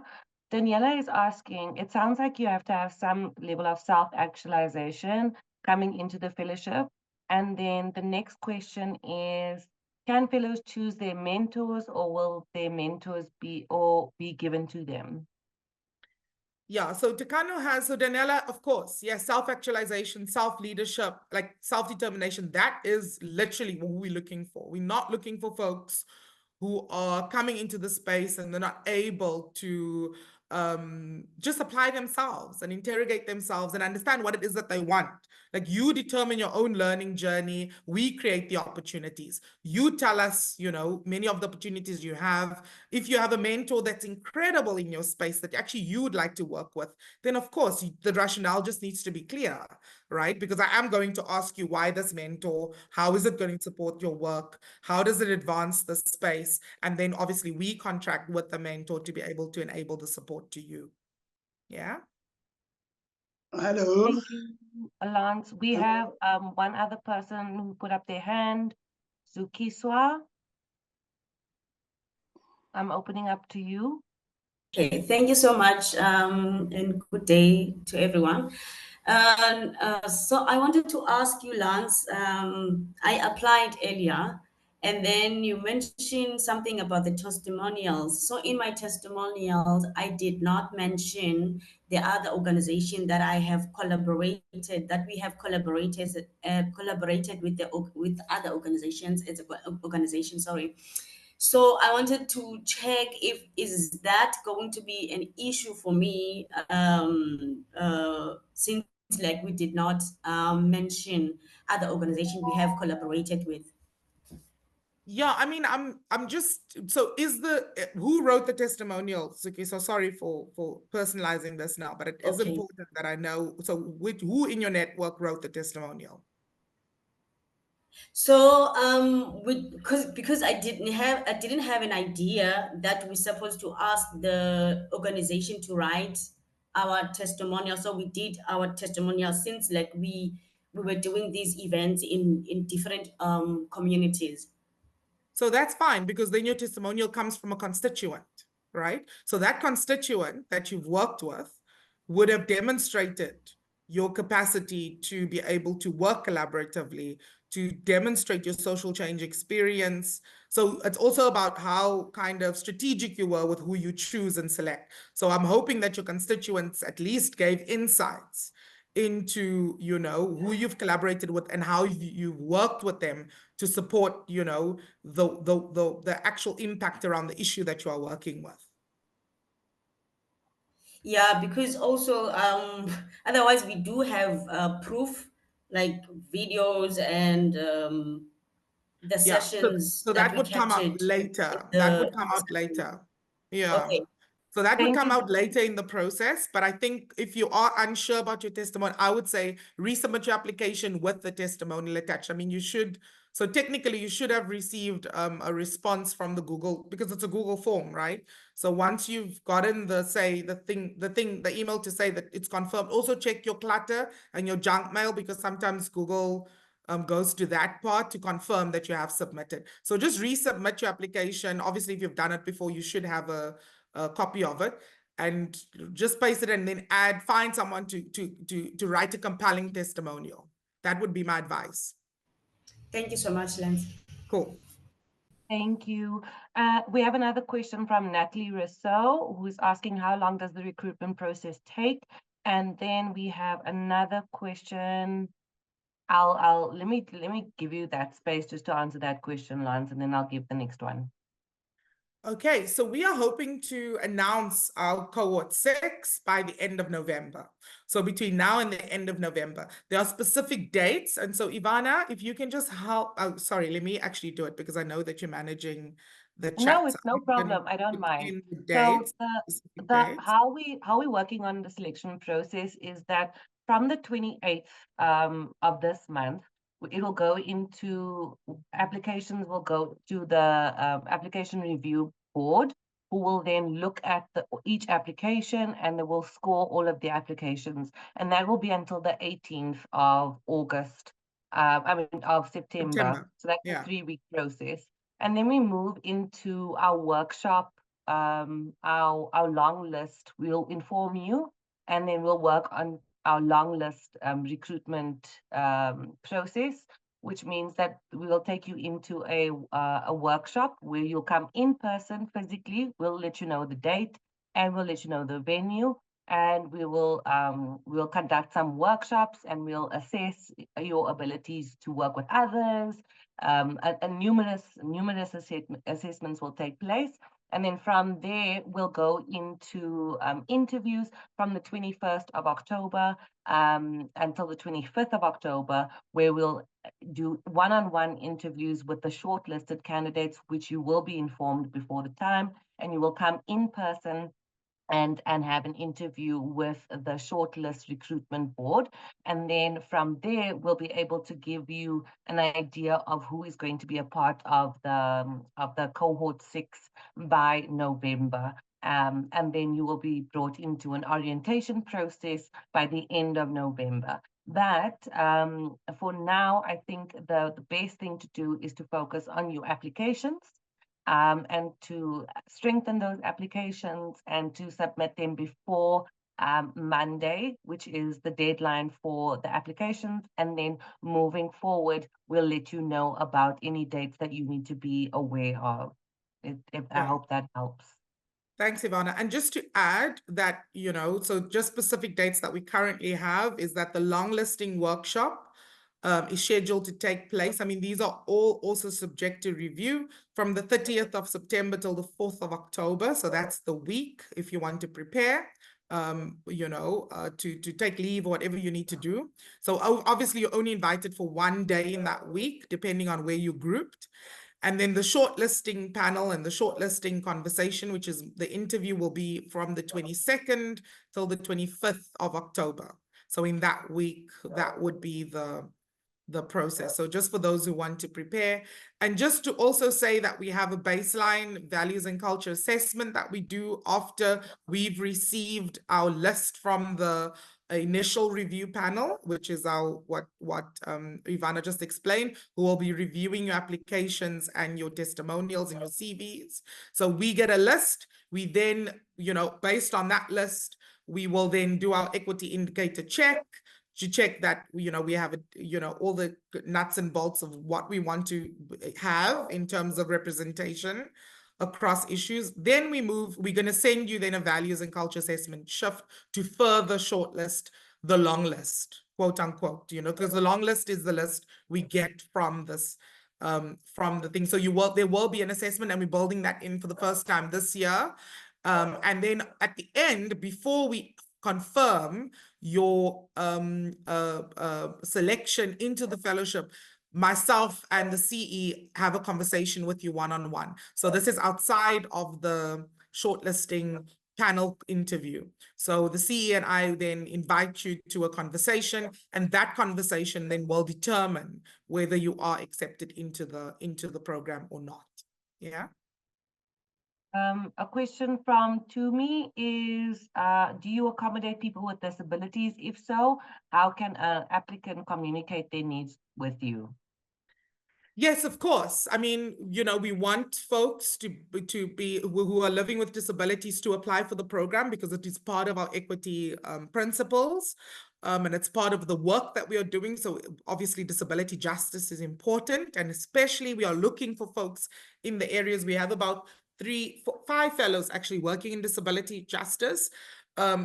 Daniela is asking, it sounds like you have to have some level of self-actualization coming into the fellowship. And then the next question is, can fellows choose their mentors, or will their mentors be given to them?
Yeah, so Tekano has, so Daniela, of course, yes, self-actualization, self-leadership, like self-determination, that is literally what we're looking for. We're not looking for folks who are coming into the space and they're not able to just apply themselves and interrogate themselves and understand what it is that they want. Like, you determine your own learning journey. We create the opportunities. You tell us, many of the opportunities you have. If you have a mentor that's incredible in your space that actually you would like to work with, then of course the rationale just needs to be clear, right? Because I am going to ask you, why this mentor? How is it going to support your work? How does it advance the space? And then obviously we contract with the mentor to be able to enable the support to you. Yeah.
Hello.
Thank you, Lance. We have one other person who put up their hand, Zukiswa. I'm opening up to you.
Okay, thank you so much, and good day to everyone. So I wanted to ask you, Lance, I applied earlier, and then you mentioned something about the testimonials. So in my testimonials, I did not mention the other organization that I have collaborated, that we have collaborated with other organizations as an organization, sorry. So I wanted to check if is that going to be an issue for me, since like we did not mention other organizations we have collaborated with.
Yeah, I mean, I'm just, so is who wrote the testimonial, Suki? So sorry for personalizing this now, but it is
Okay.
important that I know. So who in your network wrote the testimonial?
So because I didn't have an idea that we're supposed to ask the organization to write our testimonial. So we did our testimonial, since like we were doing these events in different communities.
So that's fine, because then your testimonial comes from a constituent, right? So that constituent that you've worked with would have demonstrated your capacity to be able to work collaboratively, to demonstrate your social change experience. So it's also about how kind of strategic you were with who you choose and select. So I'm hoping that your constituents at least gave insights into, you know, who you've collaborated with and how you've worked with them to support, you know, the actual impact around the issue that you are working with.
Yeah, because also otherwise we do have proof, like videos and the
Yeah,
sessions
so
that
that
we
would come up
captured
later.
in
That would
the
come out later. Yeah.
Okay.
So that would
Thank
come
you.
out later in the process. But I think if you are unsure about your testimony, I would say resubmit your application with the testimonial attached. I mean, you should, so technically you should have received a response from the Google, because it's a Google form, right? So once you've gotten the email to say that it's confirmed, also check your clutter and your junk mail, because sometimes Google goes to that part to confirm that you have submitted. So just resubmit your application. Obviously, if you've done it before, you should have a copy of it, and just paste it, and then find someone to write a compelling testimonial. That would be my advice.
Thank you so much, Lance.
Cool.
Thank you. We have another question from Natalie Rousseau, who's asking how long does the recruitment process take? And then we have another question. Let me give you that space just to answer that question, Lance, and then I'll give the next one.
Okay, so we are hoping to announce our cohort 6 by the end of November. So between now and the end of November, there are specific dates. And so Ivana, if you can just help, oh, sorry, let me actually do it because I know that you're managing the chat.
No, it's no problem. I don't mind. So how we're working on the selection process is that from the 28th of this month, it'll go into applications will go to the application review board, who will then look at each application, and they will score all of the applications, and that will be until the 18th of August. Of September. So that's a 3-week process. And then we move into our workshop, our long list. We'll inform you, and then we'll work on our long list recruitment process, which means that we will take you into a workshop where you'll come in person physically. We'll let you know the date, and we'll let you know the venue, and we will we'll conduct some workshops, and we'll assess your abilities to work with others. And numerous assessments will take place. And then from there, we'll go into interviews from the 21st of October until the 25th of October, where we'll do one-on-one interviews with the shortlisted candidates, which you will be informed before the time, and you will come in person and have an interview with the shortlist recruitment board. And then from there, we'll be able to give you an idea of who is going to be a part of the cohort 6 by November. And then you will be brought into an orientation process by the end of November. That, for now, I think the best thing to do is to focus on your applications, and to strengthen those applications and to submit them before Monday, which is the deadline for the applications. And then moving forward, we'll let you know about any dates that you need to be aware of. I hope that helps.
Thanks, Ivana. And just to add that, you know, so just specific dates that we currently have is that the long listing workshop is scheduled to take place. I mean, these are all also subject to review from the 30th of September till the 4th of October. So that's the week if you want to prepare, you know, to take leave or whatever you need to do. So obviously you're only invited for one day in that week, depending on where you're grouped. And then the shortlisting panel and the shortlisting conversation, which is the interview, will be from the 22nd till the 25th of October. So in that week, that would be the process. So just for those who want to prepare. And just to also say that we have a baseline values and culture assessment that we do after we've received our list from the initial review panel, which is our what Ivana just explained, who will be reviewing your applications and your testimonials and your CVs. So we get a list. We then, you know, based on that list, we will then do our equity indicator check to check that, you know, we have, you know, all the nuts and bolts of what we want to have in terms of representation across issues. Then we're going to send you then a values and culture assessment shift to further shortlist the long list, quote unquote, you know, because the long list is the list we get from this, from the thing. So there will be an assessment, and we're building that in for the first time this year. And then at the end, before we confirm your selection into the fellowship, myself and the CE have a conversation with you one-on-one. So this is outside of the shortlisting panel interview. So the CE and I then invite you to a conversation, and that conversation then will determine whether you are accepted into the program or not. Yeah.
A question from Tumi is, do you accommodate people with disabilities? If so, how can an applicant communicate their needs with you?
Yes, of course. I mean, you know, we want folks to be who are living with disabilities to apply for the program, because it is part of our equity principles, and it's part of the work that we are doing. So obviously disability justice is important, and especially we are looking for folks in the areas. We have about 5 fellows actually working in disability justice.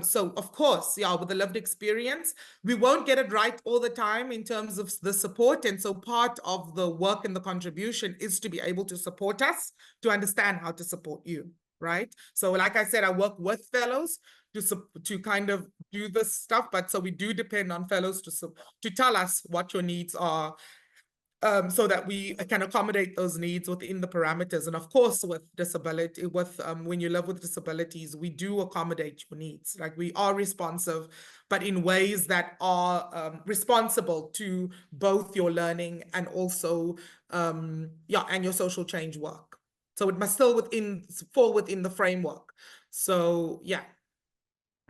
So of course, yeah, with the lived experience, we won't get it right all the time in terms of the support. And so part of the work and the contribution is to be able to support us, to understand how to support you, right? So like I said, I work with fellows to kind of do this stuff, but so we do depend on fellows to tell us what your needs are, so that we can accommodate those needs within the parameters. And of course, with disability, when you live with disabilities, we do accommodate your needs. Like, we are responsive, but in ways that are responsible to both your learning and also, and your social change work. So it must still fall within the framework. So yeah.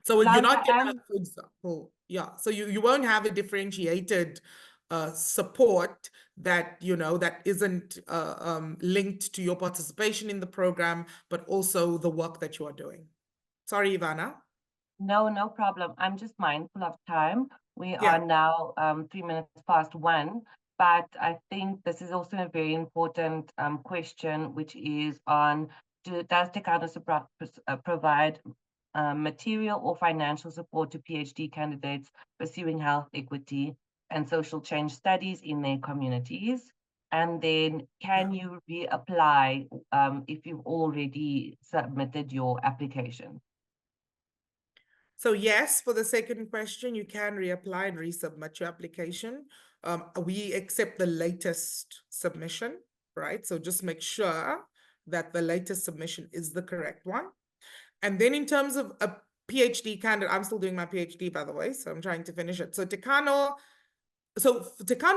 So you're not gonna, for example, so you won't have a differentiated support that, you know, that isn't linked to your participation in the program, but also the work that you are doing. Sorry, Ivana.
No problem. I'm just mindful of time. We are now 3 minutes past 1, but I think this is also a very important question, which is on, does Tekano provide material or financial support to PhD candidates pursuing health equity and social change studies in their communities? And then can you reapply if you've already submitted your application?
So yes, for the second question, you can reapply and resubmit your application. We accept the latest submission, right? So just make sure that the latest submission is the correct one. And then in terms of a PhD candidate, I'm still doing my PhD, by the way, so I'm trying to finish it. So Tekano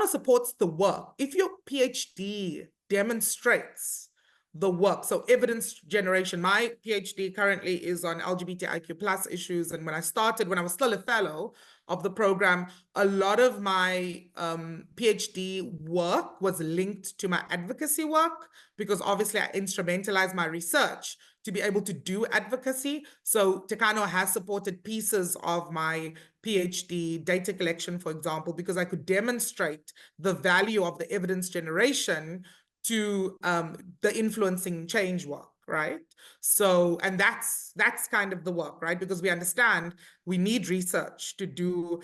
supports the work. If your PhD demonstrates the work, so evidence generation, my PhD currently is on LGBTIQ+ issues. And when I was still a fellow of the program, a lot of my PhD work was linked to my advocacy work, because obviously I instrumentalized my research to be able to do advocacy. So Tekano has supported pieces of my PhD data collection, for example, because I could demonstrate the value of the evidence generation to the influencing change work, right? So, and that's kind of the work, right? Because we understand we need research to do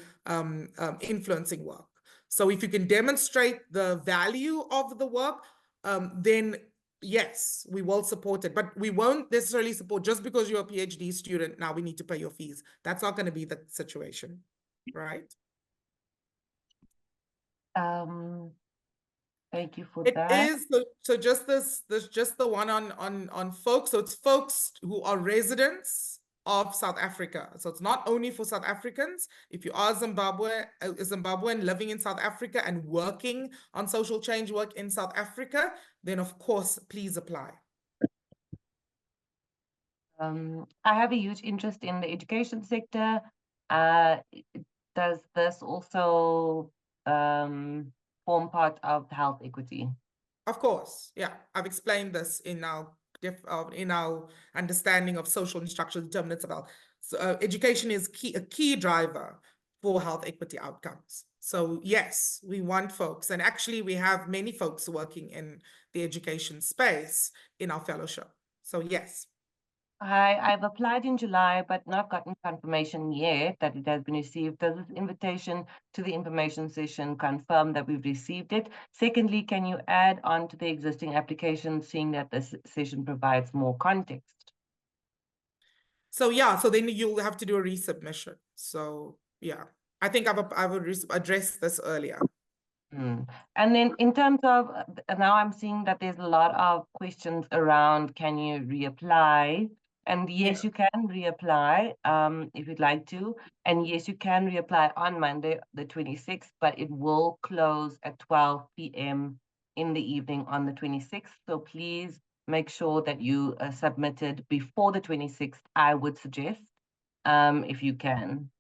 influencing work. So if you can demonstrate the value of the work, then yes, we will support it, but we won't necessarily support just because you're a PhD student. Now we need to pay your fees. That's not going to be the situation, right?
Thank you for
It
that.
is so just just the one on folks. So it's folks who are residents of South Africa. So it's not only for South Africans. If you are a Zimbabwean living in South Africa and working on social change work in South Africa, then of course, please apply.
I have a huge interest in the education sector. Does this also form part of health equity?
Of course, yeah. I've explained this in our understanding of social and structural determinants of health. So, education is a key driver for health equity outcomes. So yes, we want folks, and actually we have many folks working in the education space in our fellowship. So yes.
Hi, I've applied in July, but not gotten confirmation yet that it has been received. Does this invitation to the information session confirm that we've received it? Secondly, can you add on to the existing application, seeing that this session provides more context?
So yeah, so then you'll have to do a resubmission. So yeah, I think I've addressed this earlier.
And then in terms of, now I'm seeing that there's a lot of questions around, can you reapply? And yes, you can reapply if you'd like to. And yes, you can reapply on Monday, the 26th, but it will close at 12 p.m. in the evening on the 26th. So please make sure that you submitted before the 26th, I would suggest, if you can.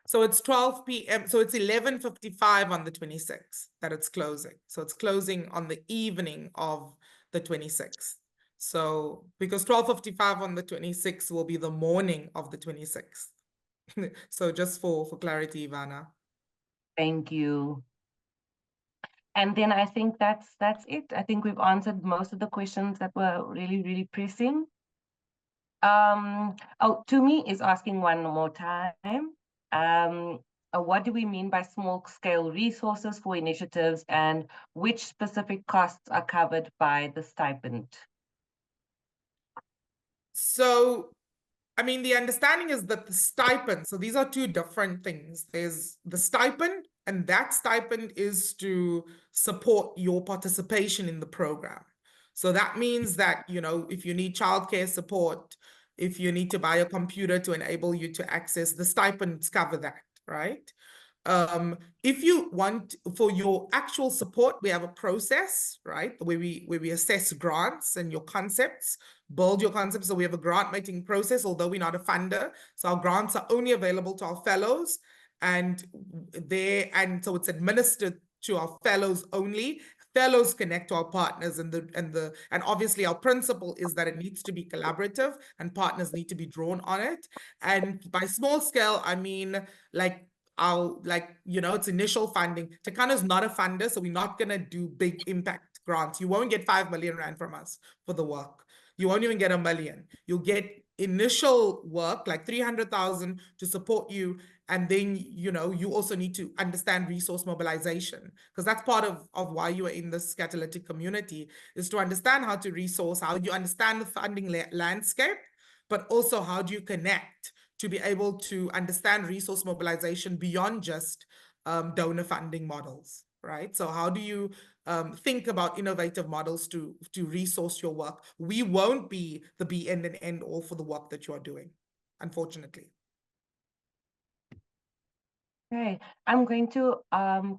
So it's 12 p.m. So it's 11:55 on the 26th that it's closing. So it's closing on the evening of the 26th. So because 12:55 on the 26th will be the morning of the 26th. So just for clarity, Ivana.
Thank you. And then I think that's it. I think we've answered most of the questions that were really, really pressing. Tumi is asking one more time. What do we mean by small scale resources for initiatives, and which specific costs are covered by the stipend?
So, I mean, the understanding is that the stipend, so these are two different things. There's the stipend, and that stipend is to support your participation in the program. So that means that, you know, if you need childcare support, if you need to buy a computer to enable you to access, the stipends cover that, right? If you want, for your actual support, we have a process, right? Where we assess grants and your concepts, build your concepts. So we have a grant making process, although we're not a funder. So our grants are only available to our fellows, and so it's administered to our fellows only. Fellows connect to our partners, and obviously our principle is that it needs to be collaborative and partners need to be drawn on it. And by small scale, I mean it's initial funding. Tekano is not a funder, so we're not gonna do big impact grants. You won't get 5 million rand from us for the work. You won't even get 1 million. You'll get initial work like 300,000 to support you, and then you also need to understand resource mobilization, because that's part of why you are in this catalytic community, is to understand how to resource, how you understand the funding landscape, but also how do you connect to be able to understand resource mobilization beyond just donor funding models, right? So how do you think about innovative models to resource your work? We won't be the be end and end all for the work that you are doing, unfortunately.
Okay, I'm going to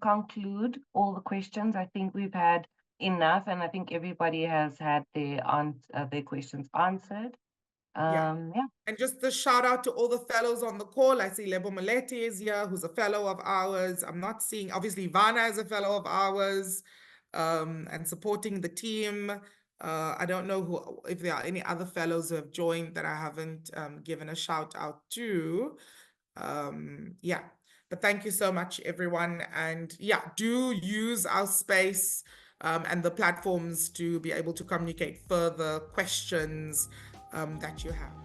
conclude all the questions. I think we've had enough, and I think everybody has had their questions answered. Yeah.
And just a shout out to all the fellows on the call. I see Lebo Maleti is here, who's a fellow of ours. I'm not seeing, obviously, Ivana is a fellow of ours, and supporting the team. I don't know if there are any other fellows who have joined that I haven't given a shout out to. But thank you so much, everyone. And do use our space and the platforms to be able to communicate further questions that you have.